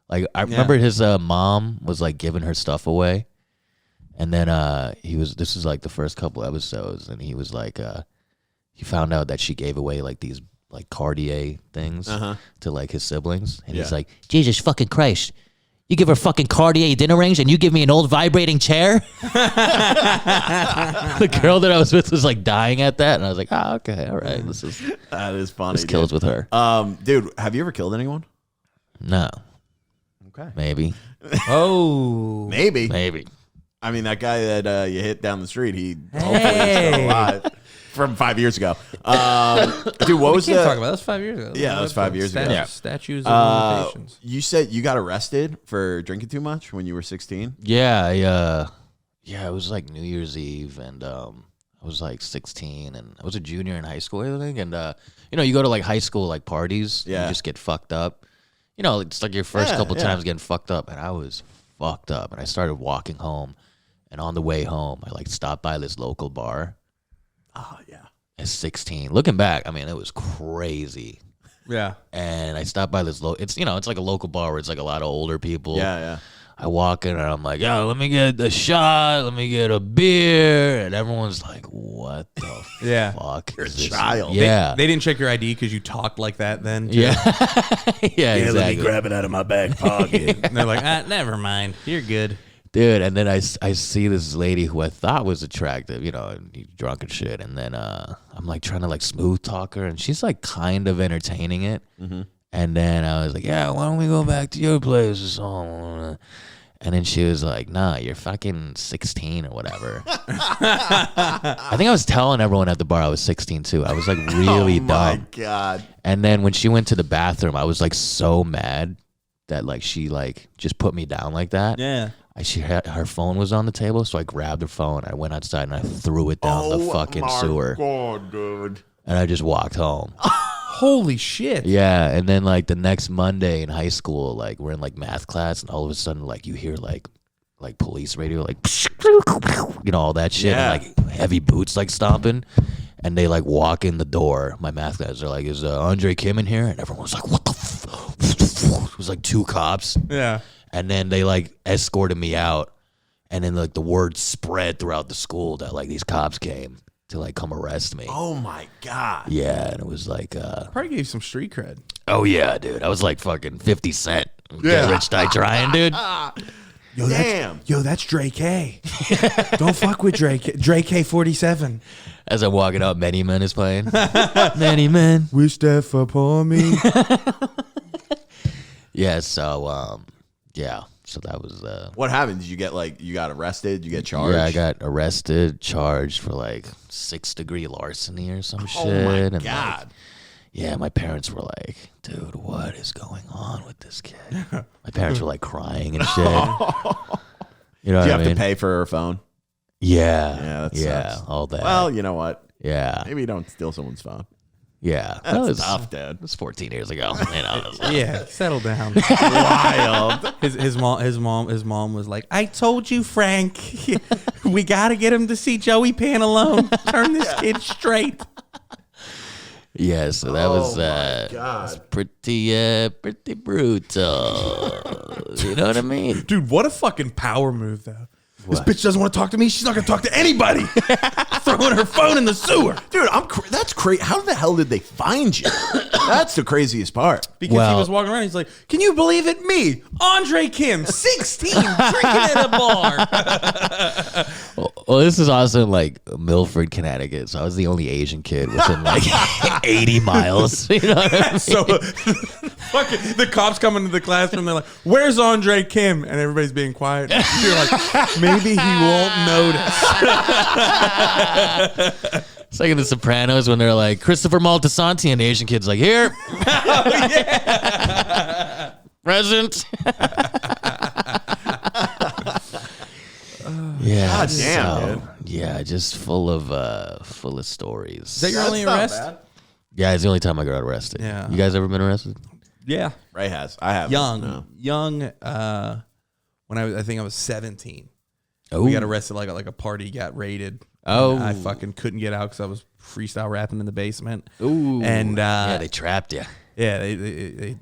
S4: Like, I remember his mom was like giving her stuff away, and then this was like the first couple episodes, and he was like, he found out that she gave away like these like Cartier things to like his siblings, and he's like, Jesus fucking Christ, you give her fucking Cartier dinner rings and you give me an old vibrating chair? The girl that I was with was like dying at that, and I was like, oh, okay, all right,
S1: that is funny.
S4: This kills with her.
S1: Dude, have you ever killed anyone?
S4: No.
S1: Okay.
S4: Maybe.
S1: Maybe. I mean, that guy that you hit down the street, he hopefully is still alive. From 5 years ago. Dude, what was
S3: we can't talk about that? Was 5 years ago.
S1: Yeah, that was 5 years ago.
S3: Statues of limitations.
S1: You said you got arrested for drinking too much when you were 16?
S4: Yeah, it was like New Year's Eve, and I was like 16, and I was a junior in high school, I think, and you go to like high school like parties, and you just get fucked up. It's like your first couple times getting fucked up, and I was fucked up, and I started walking home, and on the way home, I like stopped by this local bar.
S1: Oh, yeah.
S4: At 16. Looking back, I mean, it was crazy.
S2: Yeah.
S4: And I stopped by this it's like a local bar where it's like a lot of older people.
S1: Yeah.
S4: I walk in and I'm like, yo, let me get a shot, let me get a beer. And everyone's like, what the fuck?
S1: You're a child.
S4: Yeah.
S3: They didn't check your ID because you talked like that then?
S4: Yeah. Yeah, exactly.
S1: Let me grab it out of my back pocket.
S3: And they're like, never mind. You're good.
S4: Dude, and then I see this lady who I thought was attractive, and drunk and shit. And then I'm like trying to like smooth talk her, and she's like kind of entertaining it. Mm-hmm. And then I was like, yeah, why don't we go back to your place or something? And then she was like, nah, you're fucking 16 or whatever. I think I was telling everyone at the bar I was 16 too. I was like really dumb. Oh my
S1: God.
S4: And then when she went to the bathroom, I was like so mad that like she like just put me down like that.
S3: Yeah.
S4: Her phone was on the table, so I grabbed her phone. I went outside and I threw it down the fucking sewer. Oh, God, dude. And I just walked home.
S3: Holy shit.
S4: Yeah, and then like the next Monday in high school, like we're in like math class, and all of a sudden like you hear like police radio, like all that shit, and like heavy boots like stomping, and they like walk in the door. My math class are like, is Andre Kim in here? And everyone's like, what the It was like 2 cops.
S3: Yeah.
S4: And then they like escorted me out, and then like the word spread throughout the school that like these cops came to like come arrest me.
S1: Oh my God.
S4: Yeah, and it was like
S2: Probably gave you some street cred.
S4: oh yeah, dude. I was like fucking 50 Cent. Get rich, die trying, dude.
S2: Yo,
S1: Damn.
S2: That's Drake A. Don't fuck with Drake. Drake A 47.
S4: As I'm walking out, Many Men is playing. Many Men.
S2: Wish death upon me.
S4: Yeah, so yeah. So that was
S1: What happened? Did you get you got arrested? Did you get charged?
S4: Yeah, I got arrested, charged for like 6th-degree larceny or some shit.
S1: Oh my
S4: and
S1: God.
S4: like, yeah, my parents were like, dude, what is going on with this kid? My parents were like crying and shit. You know
S1: Did
S4: what
S1: you
S4: I
S1: have
S4: mean?
S1: to pay for her phone?
S4: Yeah.
S1: Yeah, that sucks.
S4: All that.
S1: Well, you know what?
S4: Yeah.
S1: Maybe you don't steal someone's phone.
S4: Yeah.
S1: That's tough, Dad.
S4: It was 14 years ago.
S3: Yeah, settle down.
S1: Wild.
S3: His mom was like, I told you, Frank, we got to get him to see Joey Pantalone. Turn this kid straight.
S4: Yeah, so that was pretty brutal. You know what I mean?
S2: Dude, what a fucking power move, though. This bitch doesn't want to talk to me. She's not going to talk to anybody. Throwing her phone in the sewer.
S1: Dude, that's crazy. How the hell did they find you? That's the craziest part.
S3: Because he was walking around. He's like, can you believe it? Me, Andre Kim, 16, drinking at a bar.
S4: Well, this is also in like Milford, Connecticut. So I was the only Asian kid within like 80 miles. You know what I mean?
S2: So fucking the cops come into the classroom. They're like, "Where's Andre Kim?" And everybody's being quiet. You're like, maybe he won't notice.
S4: It's like in The Sopranos when they're like, Christopher Moltisanti, and the Asian kid's like, here. Present. Yeah.
S1: God damn, dude.
S4: Yeah, just full of stories.
S2: Is that your only arrest?
S4: Yeah, it's the only time I got arrested.
S2: Yeah.
S4: You guys ever been arrested?
S2: Yeah.
S1: Ray has. I have.
S2: Young.
S1: No.
S2: When I think I was 17.
S4: Oh.
S2: We got arrested like a party got raided.
S4: Oh.
S2: And I fucking couldn't get out because I was freestyle rapping in the basement.
S4: Ooh.
S2: And
S4: yeah, they trapped you.
S2: yeah, they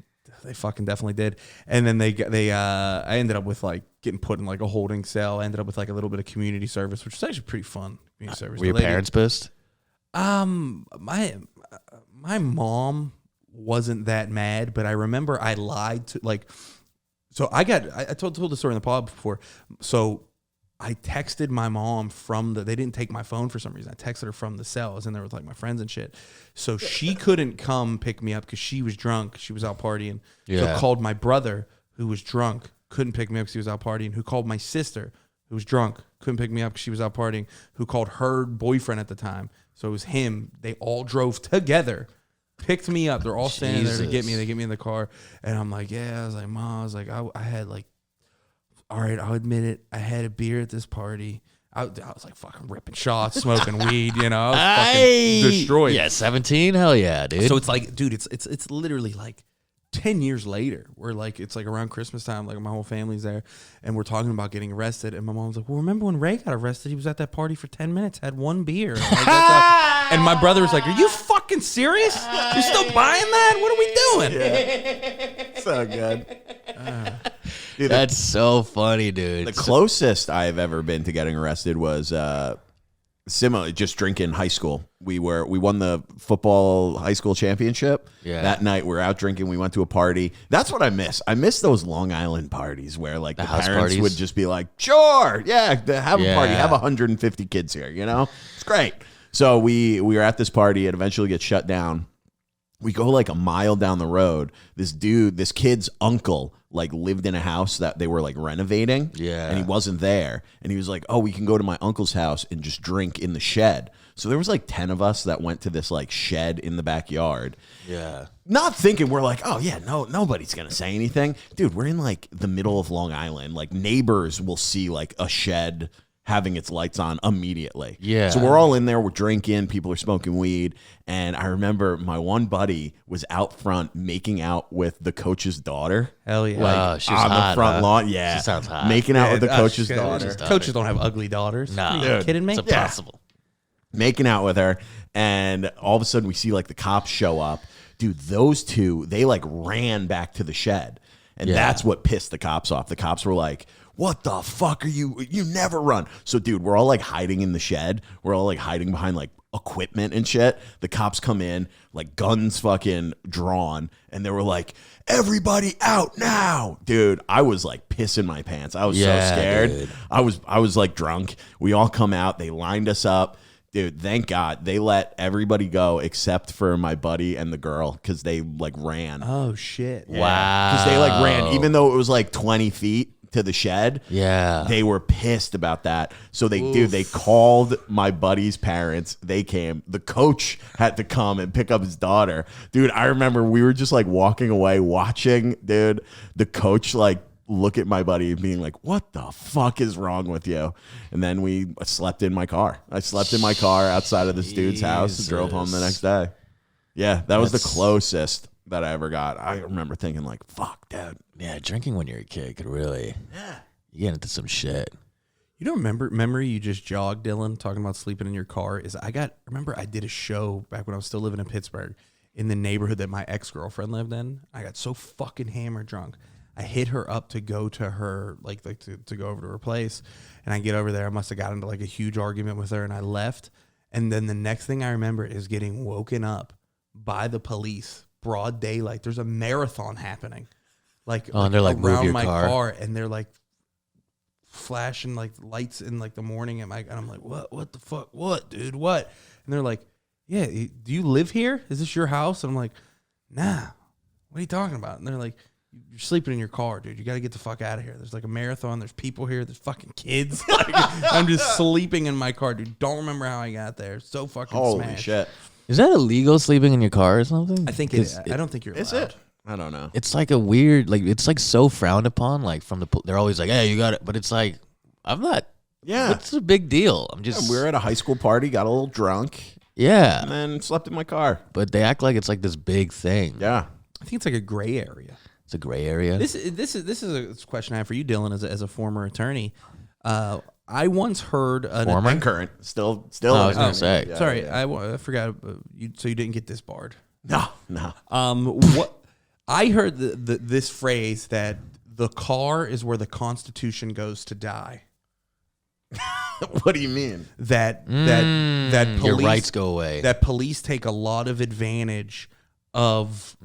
S2: fucking definitely did. And then I ended up with like getting put in like a holding cell. I ended up with like a little bit of community service, which was actually pretty fun. Community service.
S4: Were your parents pissed?
S2: My mom wasn't that mad, but I remember I lied to like. So I told the story in the pod before. So I texted my mom they didn't take my phone for some reason. I texted her from the cell. I was in there with like my friends and shit. So she couldn't come pick me up because she was drunk. She was out partying.
S4: Yeah.
S2: So called my brother who was drunk, couldn't pick me up because he was out partying, who called my sister who was drunk, couldn't pick me up because she was out partying, who called her boyfriend at the time. So it was him. They all drove together, picked me up. They're all standing there to get me. They get me in the car. And I'm like, yeah. I was like, Mom, I was like, I had like, all right, I'll admit it. I had a beer at this party. I was like fucking ripping shots, smoking weed, you know. I was fucking destroyed.
S4: Yeah, 17? Hell yeah, dude.
S2: So it's like, dude, it's literally like 10 years later. We're like, it's like around Christmas time, like my whole family's there, and we're talking about getting arrested. And my mom's like, well, remember when Ray got arrested? He was at that party for 10 minutes, had one beer. And, like, and my brother was like, are you fucking serious? You're still buying that? What are we doing?
S1: Yeah. So good. Dude,
S4: that's so funny, dude.
S1: The closest I've ever been to getting arrested was similar, just drinking high school. We won the football high school championship.
S4: Yeah.
S1: That night we're out drinking. We went to a party. That's what I miss. I miss those Long Island parties where like the
S4: house
S1: parents
S4: parties?
S1: would just be like, sure, yeah, have a party,
S4: Yeah.
S1: have 150 kids here. You know, it's great. So we were at this party. It eventually gets shut down. We go like a mile down the road. This kid's uncle, like lived in a house that they were like renovating.
S4: Yeah.
S1: And he wasn't there. And he was like, oh, we can go to my uncle's house and just drink in the shed. So there was like 10 of us that went to this like shed in the backyard.
S4: Yeah.
S1: Not thinking we're like, oh yeah, nobody's going to say anything. Dude, we're in like the middle of Long Island. Like neighbors will see like a shed having its lights on immediately.
S4: Yeah.
S1: So we're all in there, we're drinking, people are smoking weed. And I remember my one buddy was out front making out with the coach's daughter.
S2: Hell yeah.
S4: Wow, she was
S1: on
S4: hot,
S1: the front
S4: huh?
S1: lawn. Yeah.
S4: She sounds hot.
S1: Making out with the coach's
S2: Yeah,
S1: daughter.
S2: Coaches don't have ugly daughters.
S4: No.
S2: Are you
S1: Dude,
S2: kidding me?
S4: It's impossible.
S1: Making out with her. And all of a sudden we see like the cops show up. Dude, those two, they like ran back to the shed. And that's what pissed the cops off. The cops were like, what the fuck are you? You never run. So, dude, we're all like hiding in the shed. We're all like hiding behind like equipment and shit. The cops come in, like guns fucking drawn. And they were like, everybody out now. Dude, I was like pissing my pants. I was so scared.
S4: Dude.
S1: I was like drunk. We all come out. They lined us up. Dude, thank God they let everybody go except for my buddy and the girl because they like ran.
S2: Oh, shit.
S4: Wow.
S1: Because they like ran, even though it was like 20 feet to the shed.
S4: Yeah.
S1: They were pissed about that. So they called my buddy's parents. They came. The coach had to come and pick up his daughter. Dude, I remember we were just like walking away watching, dude, the coach like look at my buddy and being like, what the fuck is wrong with you? And then we slept in my car. I slept in my car outside of this dude's house and drove home the next day. Yeah, that was the closest that I ever got. I remember thinking like, fuck, dude.
S4: Yeah, drinking when you're a kid could really, you get into some shit.
S2: You don't memory you just jogged, Dylan, talking about sleeping in your car, is I did a show back when I was still living in Pittsburgh in the neighborhood that my ex-girlfriend lived in. I got so fucking hammered drunk. I hit her up to go to her, to go over to her place. And I get over there. I must have got into like a huge argument with her and I left. And then the next thing I remember is getting woken up by the police, broad daylight. There's a marathon happening.
S4: And they're like, move
S2: around
S4: your
S2: my
S4: car.
S2: car. And they're like flashing like lights in like the morning and I'm like, what the fuck? What, dude? What? And they're like, yeah, do you live here? Is this your house? And I'm like, nah, what are you talking about? And they're like, you're sleeping in your car, dude. You got to get the fuck out of here. There's like a marathon. There's people here. There's fucking kids. Like, I'm just sleeping in my car, dude. Don't remember how I got there. So fucking
S1: Holy
S2: smashed.
S1: shit.
S4: Is that illegal, sleeping in your car or something?
S2: I think it is. I don't think you're allowed.
S1: Is it? I don't know.
S4: It's like a weird, like, it's like so frowned upon. Like, from the, they're always like, hey, you got it. But it's like, I'm not.
S1: Yeah.
S4: What's the big deal? I'm just.
S1: We were at a high school party, got a little drunk,
S4: Yeah.
S1: and then slept in my car.
S4: But they act like it's like this big thing.
S1: Yeah.
S2: I think it's like a gray area.
S4: It's a gray area.
S2: This is a question I have for you, Dylan, as a former attorney. I once heard
S4: Former?
S1: And current. Still.
S4: Oh, I was going to say.
S1: Yeah,
S2: sorry,
S1: yeah.
S2: I forgot. So you didn't get disbarred.
S1: No.
S2: What I heard this phrase that the car is where the Constitution goes to die.
S1: What do you mean?
S2: That police,
S4: your rights go away.
S2: That police take a lot of advantage of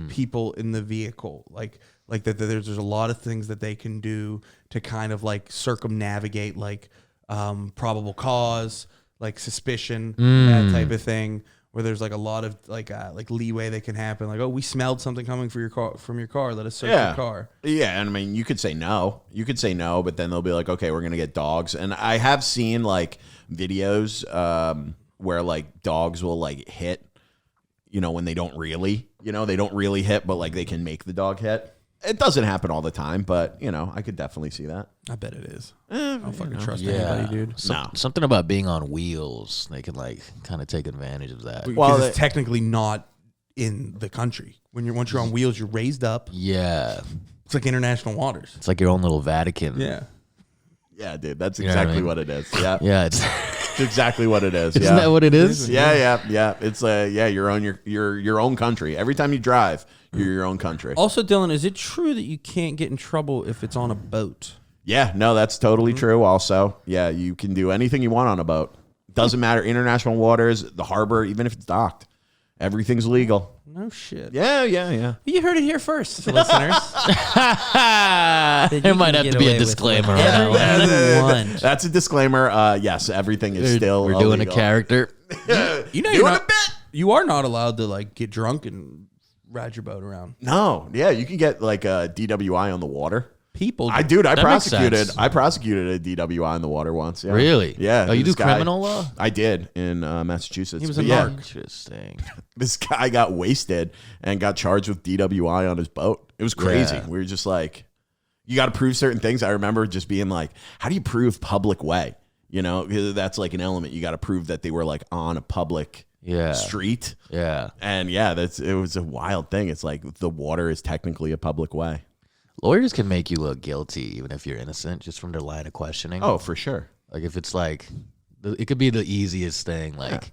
S2: people in the vehicle, like that. There's a lot of things that they can do to kind of like circumnavigate, like probable cause, like suspicion, that type of thing. Where there's like a lot of like leeway that can happen. Like, oh, we smelled something coming from your car. Let us search your car.
S1: Yeah, and I mean, you could say no. But then they'll be like, okay, we're gonna get dogs. And I have seen like videos where like dogs will like hit, when they don't really, hit, but like they can make the dog hit. It doesn't happen all the time, but I could definitely see that.
S2: I bet it is. I don't fucking trust
S4: Yeah.
S2: anybody, dude.
S4: Something about being on wheels. They can like kind of take advantage of that.
S2: Because it's technically not in the country. Once you're on wheels, you're raised up.
S4: Yeah.
S2: It's like international waters.
S4: It's like your own little Vatican.
S2: Yeah.
S1: Yeah, dude, that's
S4: You know what I
S1: exactly
S4: mean?
S1: what it is. Yeah,
S4: Yeah. It's
S1: it's exactly what it is.
S4: Isn't that what it is?
S1: Yeah. It's you're on your own country. Every time you drive, you're your own country.
S2: Also, Dylan, is it true that you can't get in trouble if it's on a boat?
S1: Yeah, no, that's totally true. Also, yeah, you can do anything you want on a boat. Doesn't matter. International waters, the harbor, even if it's docked, everything's legal.
S2: No shit.
S1: Yeah.
S2: You heard it here first, listeners.
S4: There might have to be a disclaimer. on that one.
S2: Everyone.
S1: That's a disclaimer. Yes, everything is still
S4: We're doing
S1: illegal.
S4: a character.
S2: You're not, you are not allowed to like get drunk and ride your boat around.
S1: No, yeah, you can get like a DWI on the water.
S2: People,
S1: I
S4: That makes sense.
S1: prosecuted a DWI on the water once. Yeah.
S4: Really?
S1: Yeah.
S4: Oh, you do
S1: this guy-
S4: criminal law?
S1: I did in Massachusetts.
S2: He was a
S1: But yeah,
S2: narc.
S4: Interesting.
S1: this guy got wasted and got charged with DWI on his boat. It was crazy.
S4: Yeah.
S1: We were just like, you got to prove certain things. I remember just being like, how do you prove public way? 'Cause that's like an element. You got to prove that they were like on a public street.
S4: Yeah.
S1: And yeah, it was a wild thing. It's like the water is technically a public way.
S4: Lawyers can make you look guilty even if you're innocent just from their line of questioning.
S1: Oh, for sure.
S4: Like if it's like, it could be the easiest thing. Like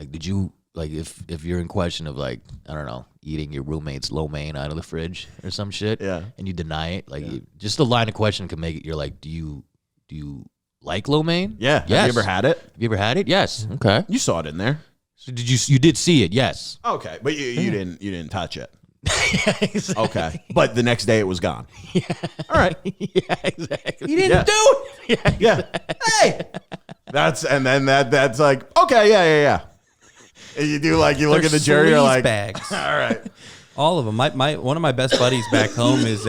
S4: did you, like if you're in question of like, I don't know, eating your roommate's lo mein out of the fridge or some shit.
S1: Yeah.
S4: And you deny it. Like just the line of question can make it, you're like, do you like lo mein?
S1: Yeah.
S4: Yes.
S1: Have you ever had it?
S4: Have you ever had it? Yes. Okay.
S1: You saw it in there.
S4: So you did see it? Yes.
S1: Okay, but you didn't touch it.
S4: Exactly.
S1: Okay, but the next day it was gone.
S4: Yeah.
S1: All right.
S4: Yeah, exactly.
S2: You didn't do it.
S1: Yeah. Hey. That's like, okay, yeah. And you do like, you look at the jury, you're like,
S2: bags.
S1: all right.
S2: All of them. One of my best buddies back home is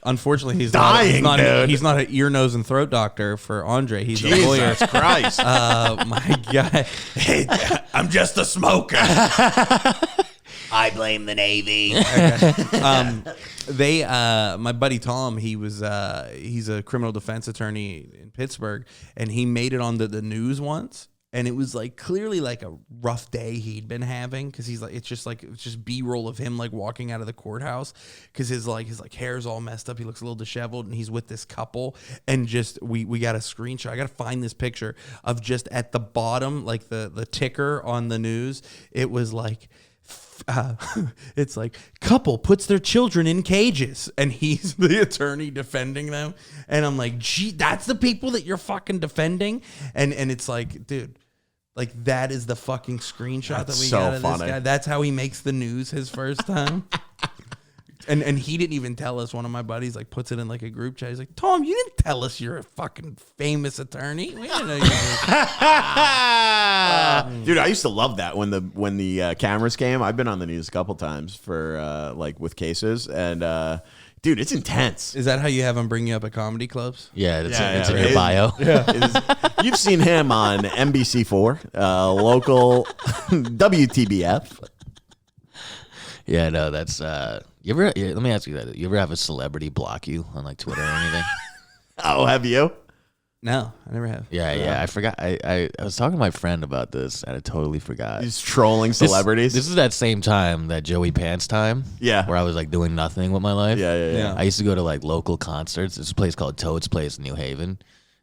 S2: unfortunately he's
S1: Dying,
S2: not
S1: dude.
S2: he's not an ear, nose, and throat doctor for Andre. He's a
S1: Jesus
S2: lawyer.
S1: Christ.
S2: My guy.
S1: Hey, I'm just a smoker.
S3: I blame the Navy.
S2: My buddy Tom, he's a criminal defense attorney in Pittsburgh, and he made it on the news once. And it was like clearly like a rough day he'd been having, because he's like, it's just B-roll of him like walking out of the courthouse, because his hair's all messed up. He looks a little disheveled, and he's with this couple, and just we got a screenshot. I got to find this picture of just at the bottom, like the ticker on the news. It was like, it's like, couple puts their children in cages, and he's the attorney defending them. And I'm like, gee, that's the people that you're fucking defending. And it's like, dude, like that is the fucking screenshot
S1: That's
S2: that we
S1: so
S2: got of
S1: funny.
S2: this guy. That's how he makes the news his first time. And he didn't even tell us. One of my buddies like puts it in like a group chat. He's like, Tom, you didn't tell us you're a fucking famous attorney. We didn't know you were.
S1: Dude, I used to love that when the cameras came. I've been on the news a couple times for like with cases, and dude, it's intense.
S2: Is that how you have them bring you up at comedy clubs?
S4: Yeah, it's in your bio.
S1: You've seen him on NBC4, local WTBF.
S4: Yeah, no, that's let me ask you that. You ever have a celebrity block you on like Twitter or anything?
S1: Oh, have you?
S2: No, I never have.
S4: Yeah. I forgot. I was talking to my friend about this, and I totally forgot.
S1: He's trolling celebrities.
S4: This is that same time, that Joey Pants time.
S1: Yeah.
S4: Where I was like doing nothing with my life.
S1: Yeah.
S4: I used to go to like local concerts. There's a place called Toad's Place in New Haven,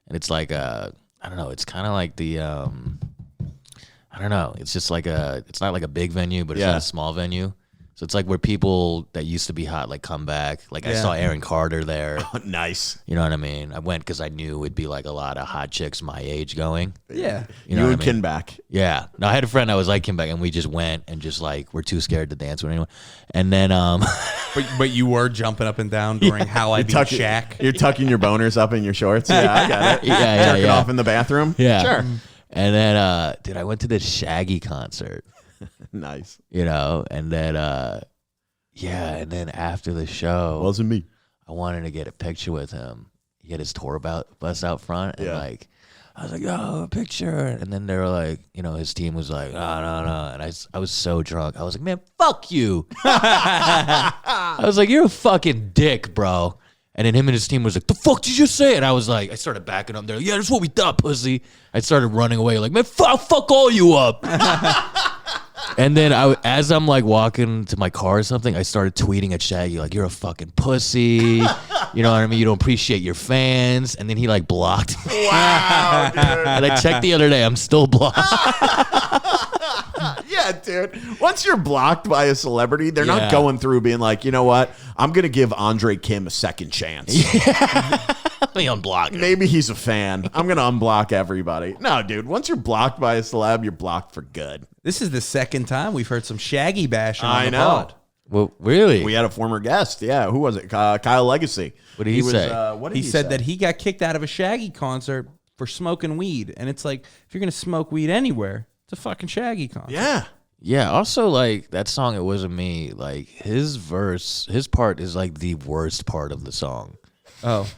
S4: and it's like I don't know. It's kind of like the I don't know. It's just like it's not like a big venue, but it's not a small venue. So it's like where people that used to be hot like come back. Like I saw Aaron Carter there.
S1: Nice.
S4: You know what I mean? I went because I knew it'd be like a lot of hot chicks my age going.
S2: Yeah.
S4: You know
S1: and
S4: what I mean?
S1: Kinback.
S4: Yeah. No, I had a friend that was like Kim Beck, and we just went and just like we're too scared to dance with anyone. And then
S2: But you were jumping up and down during How I Beat Shaq.
S1: You're tucking your boners up in your shorts. Yeah, I got it. Jerking off in the bathroom.
S4: Yeah.
S1: Sure.
S4: And then dude, I went to this Shaggy concert.
S1: Nice.
S4: You know, and then and then after the show,
S1: Wasn't me.
S4: I wanted to get a picture with him. He had his tour bus out front, and like I was like, "Oh, a picture!" And then they were like, you know, his team was like, "No." And I was so drunk. I was like, "Man, fuck you!" I was like, "You're a fucking dick, bro." And then him and his team was like, "The fuck did you just say?" And I was like, I started backing up. They're like, "Yeah, that's what we thought, pussy." I started running away, like, "Man, fuck all you up." And then as I'm like walking to my car or something, I started tweeting at Shaggy like, "You're a fucking pussy." You know what I mean? You don't appreciate your fans. And then he like blocked me.
S1: Wow, dude.
S4: And I checked the other day, I'm still blocked.
S1: Yeah, dude. Once you're blocked by a celebrity, they're not going through being like, you know what? I'm going to give Andre Kim a second chance.
S4: Let me unblock him.
S1: Maybe he's a fan. I'm going to unblock everybody. No, dude. Once you're blocked by a celeb, you're blocked for good.
S2: This is the second time we've heard some Shaggy bashing on
S1: I
S2: the
S1: know.
S2: pod.
S4: Well, really?
S1: We had a former guest. Yeah. Who was it? Kyle Legacy.
S4: What did he say?
S1: What did
S2: He said
S1: say?
S2: that he got kicked out of a Shaggy concert for smoking weed. And it's like, if you're going to smoke weed anywhere, it's a fucking Shaggy concert.
S1: Yeah.
S4: Yeah, also, like, that song, It Wasn't Me, like, his part is, like, the worst part of the song.
S2: Oh.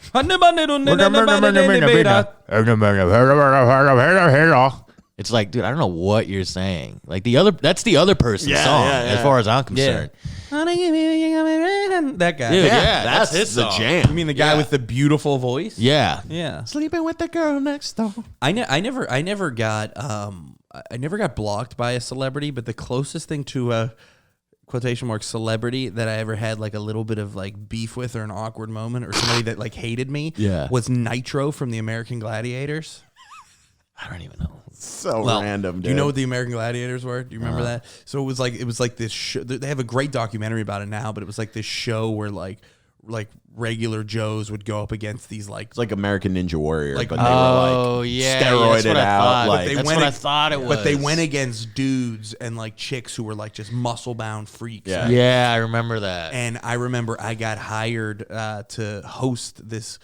S4: It's like, dude, I don't know what you're saying. Like, that's the other person's song, as far as I'm concerned.
S2: That guy.
S4: Dude,
S1: Yeah,
S4: that's his
S1: the
S4: song.
S1: jam.
S2: You mean the guy with the beautiful voice?
S4: Yeah.
S2: Yeah.
S1: Sleeping with the girl next door.
S2: I never got blocked by a celebrity, but the closest thing to a quotation mark celebrity that I ever had like a little bit of like beef with or an awkward moment or somebody that like hated me was Nitro from the American Gladiators.
S4: I don't even know.
S1: So random, dude.
S2: Do you know what the American Gladiators were? Do you remember that? So it was like this show. They have a great documentary about it now, but it was like this show where like regular Joes would go up against these like
S1: It's like American Ninja Warrior,
S2: Like-
S1: but they were like steroided out. Like,
S4: That's what I thought it was.
S2: But they went against dudes and like chicks who were like just muscle bound freaks.
S1: Yeah.
S4: Yeah, I remember that.
S2: And I remember I got hired to host this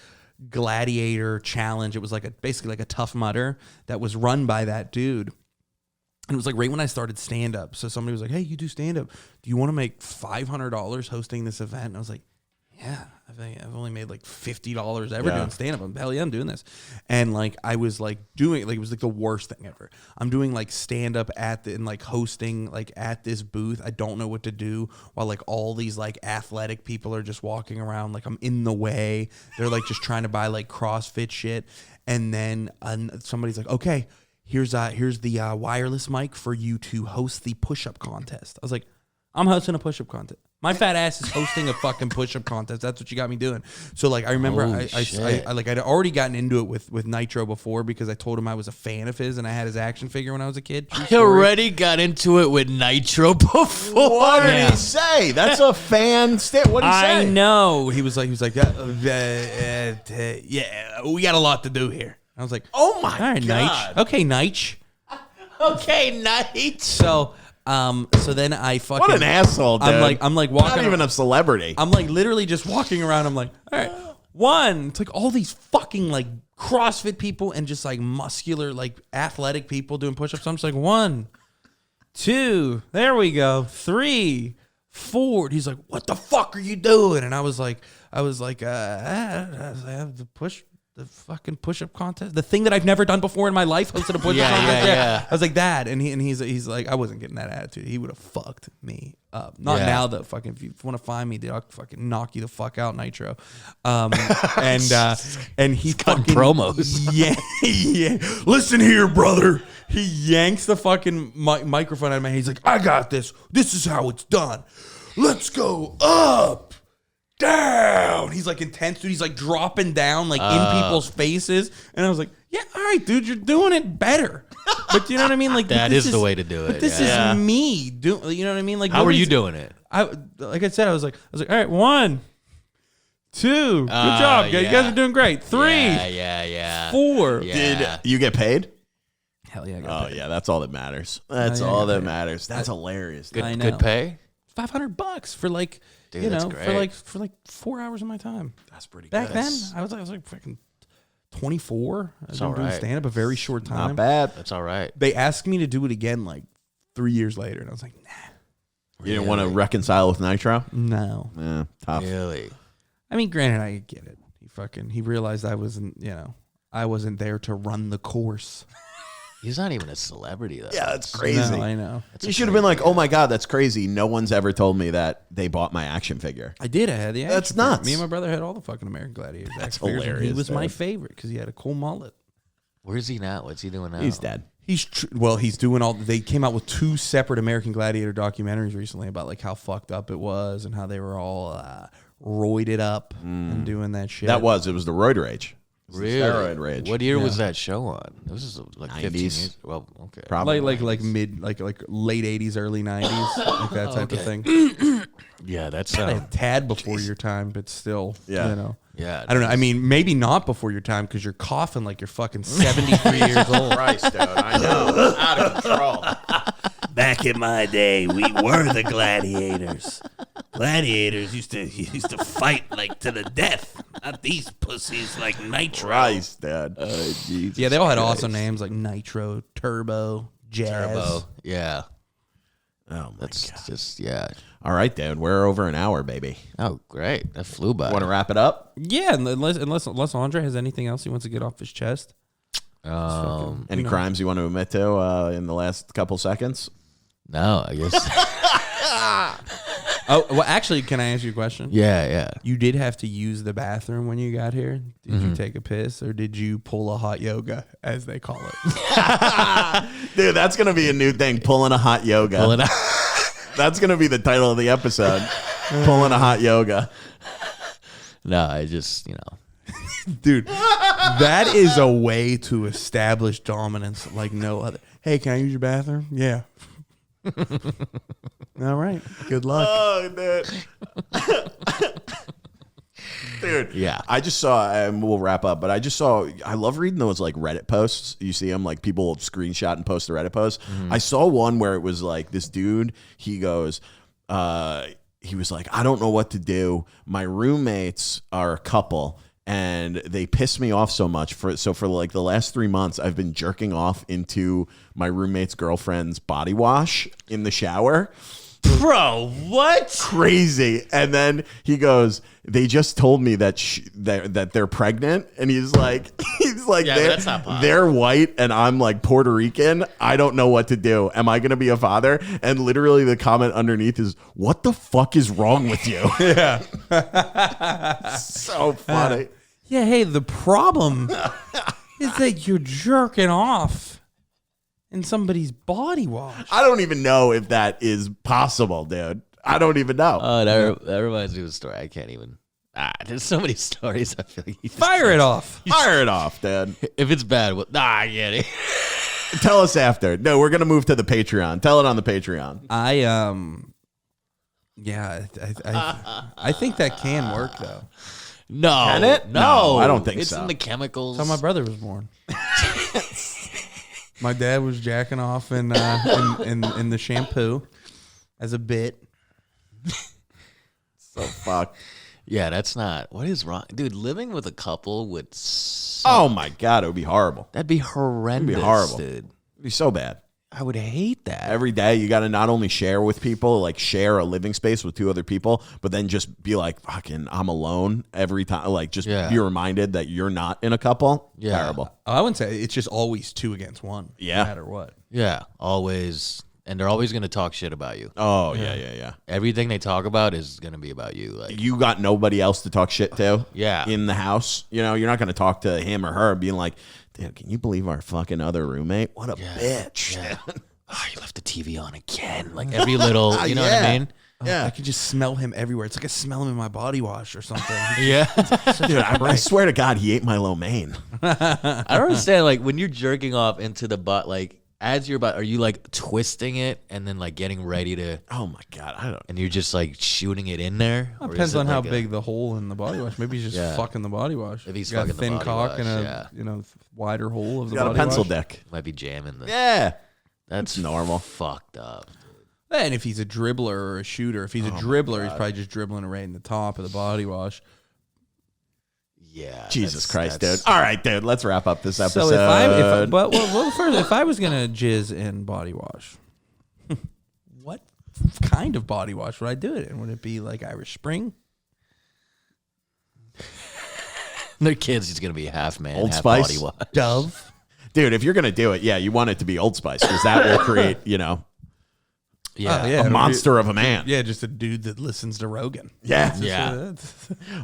S2: gladiator challenge. It was like basically like a Tough Mudder that was run by that dude. And it was like right when I started stand up. So somebody was like, "Hey, you do stand up. Do you want to make $500 hosting this event?" And I was like, "Yeah, I've only made like $50 ever doing stand up. Hell yeah, I'm doing this." And like I was like doing like it was like the worst thing ever. I'm doing like stand up and like hosting like at this booth. I don't know what to do while like all these like athletic people are just walking around like I'm in the way. They're like just trying to buy like CrossFit shit. And then somebody's like, "Okay, here's the wireless mic for you to host the push-up contest." I was like, "I'm hosting a push-up contest. My fat ass is hosting a fucking push-up contest. That's what you got me doing." So like I remember I'd already gotten into it with Nitro before because I told him I was a fan of his and I had his action figure when I was a kid. True
S4: I
S2: story.
S4: already got into it with Nitro before.
S1: what did he say? That's a fan. What did he say?
S2: I know. He was like, yeah, we got a lot to do here. I was like,
S1: Oh my
S2: all right,
S1: God.
S2: Nitch. Okay, Nitch.
S4: Okay, night.
S2: So So then I fucking.
S1: What an asshole, dude.
S2: I'm like walking.
S1: Not even a celebrity.
S2: I'm like literally just walking around. I'm like, all right, one. It's like all these fucking like CrossFit people and just like muscular, like athletic people doing push-ups. I'm just like 1, 2, there we go, 3, 4. He's like, what the fuck are you doing? And I was like, I have the fucking push-up contest, the thing that I've never done before in my life, hosted a push-up contest. Yeah. I was like that, and he's like, I wasn't getting that attitude. He would have fucked me up. Not now though. Fucking, if you want to find me, dude, I'll fucking knock you the fuck out, Nitro. And he fucking
S4: promos.
S2: Yeah. Listen here, brother. He yanks the fucking microphone out of my hand. He's like, I got this. This is how it's done. Let's go up, down. He's like intense, dude. He's like dropping down like in people's faces. And I was like, yeah, all right, dude, you're doing it better. But you know what I mean? Like
S4: that is the way to do it.
S2: But this is me doing. You know what I mean? Like,
S4: how are you doing it?
S2: Like I said, I was like, all right, 1, 2, good job, you guys are doing great. 3,
S4: yeah.
S2: 4.
S4: Yeah.
S1: Did you get paid?
S2: Hell yeah, I got paid.
S1: Yeah, that's all that matters. That's all that matters. That's hilarious.
S2: I know.
S4: Good pay.
S2: $500 for like,
S4: Dude,
S2: you know,
S4: great.
S2: for like 4 hours of my time.
S1: That's pretty
S2: Back
S1: good.
S2: then, I was like freaking 24. I was
S4: all
S2: doing
S4: right.
S2: stand up a very short time.
S1: Not bad.
S4: That's all right.
S2: They asked me to do it again like 3 years later, and I was like, nah.
S1: You didn't want to reconcile with Nitro?
S2: No.
S1: Yeah, tough.
S4: Really?
S2: I mean, granted, I get it. He realized I wasn't there to run the course.
S4: He's not even a celebrity though.
S1: Yeah, that's crazy.
S2: No, I know.
S1: You should have been like, oh my God, that's crazy. No one's ever told me that they bought my action figure.
S2: I did. I had the action
S1: That's
S2: figure.
S1: nuts.
S2: Me and my brother had all the fucking American Gladiators
S1: That's
S2: action figures, and he
S1: hilarious,
S2: was my
S1: dude.
S2: favorite because he had a cool mullet.
S4: Where's he now? What's he doing now?
S1: He's dead.
S2: He's doing all. They came out with 2 separate American Gladiator documentaries recently about like how fucked up it was and how they were all roided up and doing that shit.
S1: It was the roid rage. It was the
S4: Really?
S1: steroid rage.
S4: What year was that show on? It was like 15
S1: 90s.
S4: years. Well, okay.
S1: Probably
S2: like late 80s, early 90s, like that type of thing.
S4: Yeah, that's
S2: A tad before your time, but still,
S1: Yeah.
S2: you know.
S4: yeah.
S2: I don't know. I mean, maybe not before your time because you're coughing like you're fucking 73 years old.
S1: Christ, dude. I know. Out of control.
S5: Back in my day, we were the gladiators. Gladiators used to fight like to the death. Not these pussies like Nitro.
S1: Christ, dude.
S2: Yeah, they all had awesome names like Nitro, Turbo, Jazz.
S4: Turbo. Yeah.
S1: Oh, my
S4: That's
S1: God.
S4: just, yeah.
S1: All right, dude. We're over an hour, baby.
S4: Oh, great. That flew by.
S1: Want to wrap it up?
S2: Yeah, unless Andre has anything else he wants to get off his chest.
S1: Any crimes you want to admit to in the last couple seconds?
S4: No, I guess.
S2: Oh, well, actually, can I ask you a question?
S4: yeah.
S2: You did have to use the bathroom when you got here. Did you take a piss or did you pull a hot yoga, as they call it?
S1: Dude, that's going to be a new thing. Pulling a hot yoga.
S4: Pull it out.
S1: That's going to be the title of the episode. Pulling a hot yoga.
S4: No, I just,
S2: Dude, that is a way to establish dominance like no other. Hey, can I use your bathroom? Yeah. All right. Good luck.
S1: Oh, dude. Dude,
S4: Yeah.
S1: I just saw, and we'll wrap up, but I love reading those like Reddit posts. You see them, like people screenshot and post the Reddit posts. I saw one where it was like this dude, he goes, he was like, I don't know what to do. My roommates are a couple and they piss me off so much. For like the last 3 months, I've been jerking off into my roommate's girlfriend's body wash in the shower.
S5: Bro, what?
S1: Crazy. And then he goes, they just told me that that they're pregnant. And he's like,
S4: Yeah, but that's not possible.
S1: they're white and I'm like Puerto Rican. I don't know what to do. Am I going to be a father? And literally the comment underneath is, what the fuck is wrong with you?
S2: Yeah.
S1: So funny.
S2: Yeah, hey, the problem is that you're jerking off in somebody's body wash.
S1: I don't even know if that is possible, dude. I don't even know.
S4: Oh, that reminds me of a story. I can't even. There's so many stories. I feel like you just
S2: Fire it off.
S1: Fire it off, dude.
S4: If it's bad, I get it.
S1: Tell us after. No, we're going to move to the Patreon. Tell it on the Patreon.
S2: I think that can work though.
S4: No.
S1: Can it?
S4: No.
S1: No, I don't think
S4: it's
S1: so.
S4: in the chemicals.
S2: That's how my brother was born. My dad was jacking off in the shampoo as a bit.
S1: So fuck.
S4: Yeah, that's not. What is wrong, dude? Living with a couple would.
S1: Oh my god, it would be horrible.
S4: That'd be horrendous.
S1: It'd be horrible,
S4: dude.
S1: It'd be so bad.
S4: I would hate that.
S1: Every day you got to not only share with people, like share a living space with 2 other people, but then just be like, fucking, I'm alone every time. Like, just be reminded that you're not in a couple.
S4: Yeah.
S1: Terrible.
S2: I wouldn't say it's just always 2 against 1.
S1: Yeah.
S2: No matter what.
S4: Yeah, always. And they're always going to talk shit about you.
S1: Oh, yeah.
S4: Everything they talk about is going to be about you. Like,
S1: You got nobody else to talk shit to
S4: Yeah.
S1: in the house. You know, you're not going to talk to him or her being like, dude, can you believe our fucking other roommate? What a bitch.
S4: Yeah. Oh, you left the TV on again. Like every little, you know what I mean?
S1: Yeah.
S2: I can just smell him everywhere. It's like I smell him in my body wash or something.
S4: Yeah.
S1: Dude, I swear to God, he ate my lo mein.
S4: I don't understand. Like when you're jerking off into the butt, like as you're about, are you like twisting it and then like getting ready to,
S1: Oh my God, I don't.
S4: and you're just like shooting it in there? Or
S2: Depends
S4: is it
S2: on how
S4: like
S2: big the hole in the body wash. Maybe he's just fucking the body wash.
S4: If he's
S2: got a
S4: fucking the
S2: thin
S4: body
S2: cock
S4: wash,
S2: and a wider hole of the
S1: Got
S2: body
S1: a pencil
S2: wash.
S1: dick.
S4: might be jamming the.
S1: Yeah.
S4: That's
S1: normal.
S4: Fucked up.
S2: And if he's a dribbler or a shooter, if he's a dribbler, he's probably just dribbling it right in the top of the body wash.
S4: Yeah.
S1: Jesus Christ,
S4: that's-
S1: dude. All right, dude. Let's wrap up this episode.
S2: So if I was gonna jizz in body wash, what kind of body wash would I do it in? Would it be like Irish Spring?
S4: Their kids, he's gonna be half man,
S1: Old
S4: half
S1: Spice?
S4: body wash.
S2: Dove?
S1: Dude, if you're going to do it, yeah, you want it to be Old Spice because that will create,
S4: Yeah.
S1: a monster of a man.
S2: Yeah, just a dude that listens to Rogan.
S1: Yeah.
S4: Yeah.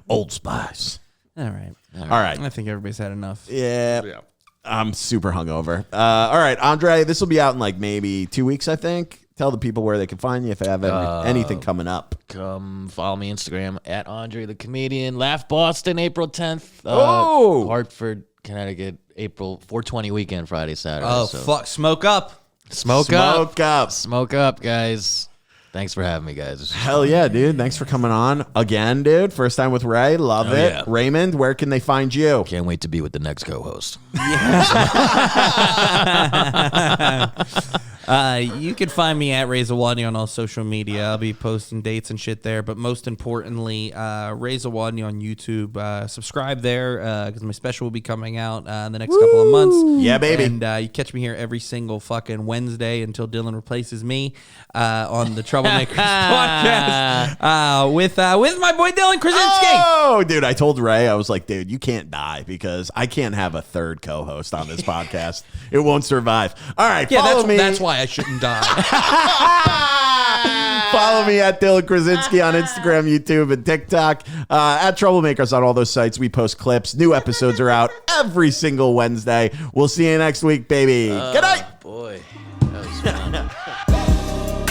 S1: Old Spice.
S2: All right.
S1: All right.
S2: I think everybody's had enough.
S1: Yeah. I'm super hungover. All right, Andre, this will be out in like maybe 2 weeks, I think. Tell the people where they can find you if they have anything coming up.
S4: Come follow me Instagram at Andre the Comedian. Laugh Boston, April 10th. Hartford, Connecticut, April 420 weekend, Friday, Saturday.
S2: Oh,
S4: so.
S2: fuck. Smoke up.
S4: Smoke up.
S1: Smoke up.
S4: Smoke up, guys. Thanks for having me, guys.
S1: Hell yeah, dude. Thanks for coming on again, dude. First time with Ray. Love it.
S4: yeah.
S1: Raymond, where can they find you?
S4: Can't wait to be with the next co-host.
S3: You can find me at Ray Zawodni on all social media. I'll be posting dates and shit there. But most importantly, Ray Zawodni on YouTube. Subscribe there because my special will be coming out in the next couple of months.
S1: Yeah, baby.
S3: And you catch me here every single fucking Wednesday until Dylan replaces me on the Troublemakers podcast with my boy Dylan Krasinski.
S1: Oh, dude, I told Ray, I was like, dude, you can't die because I can't have a third co-host on this podcast. It won't survive. All right,
S2: Yeah,
S1: follow me.
S2: that's why I shouldn't die.
S1: Follow me at Dylan Krasinski on Instagram, YouTube, and TikTok. At Troublemakers on all those sites. We post clips. New episodes are out every single Wednesday. We'll see you next week, baby. Good night.
S4: Boy, that was fun.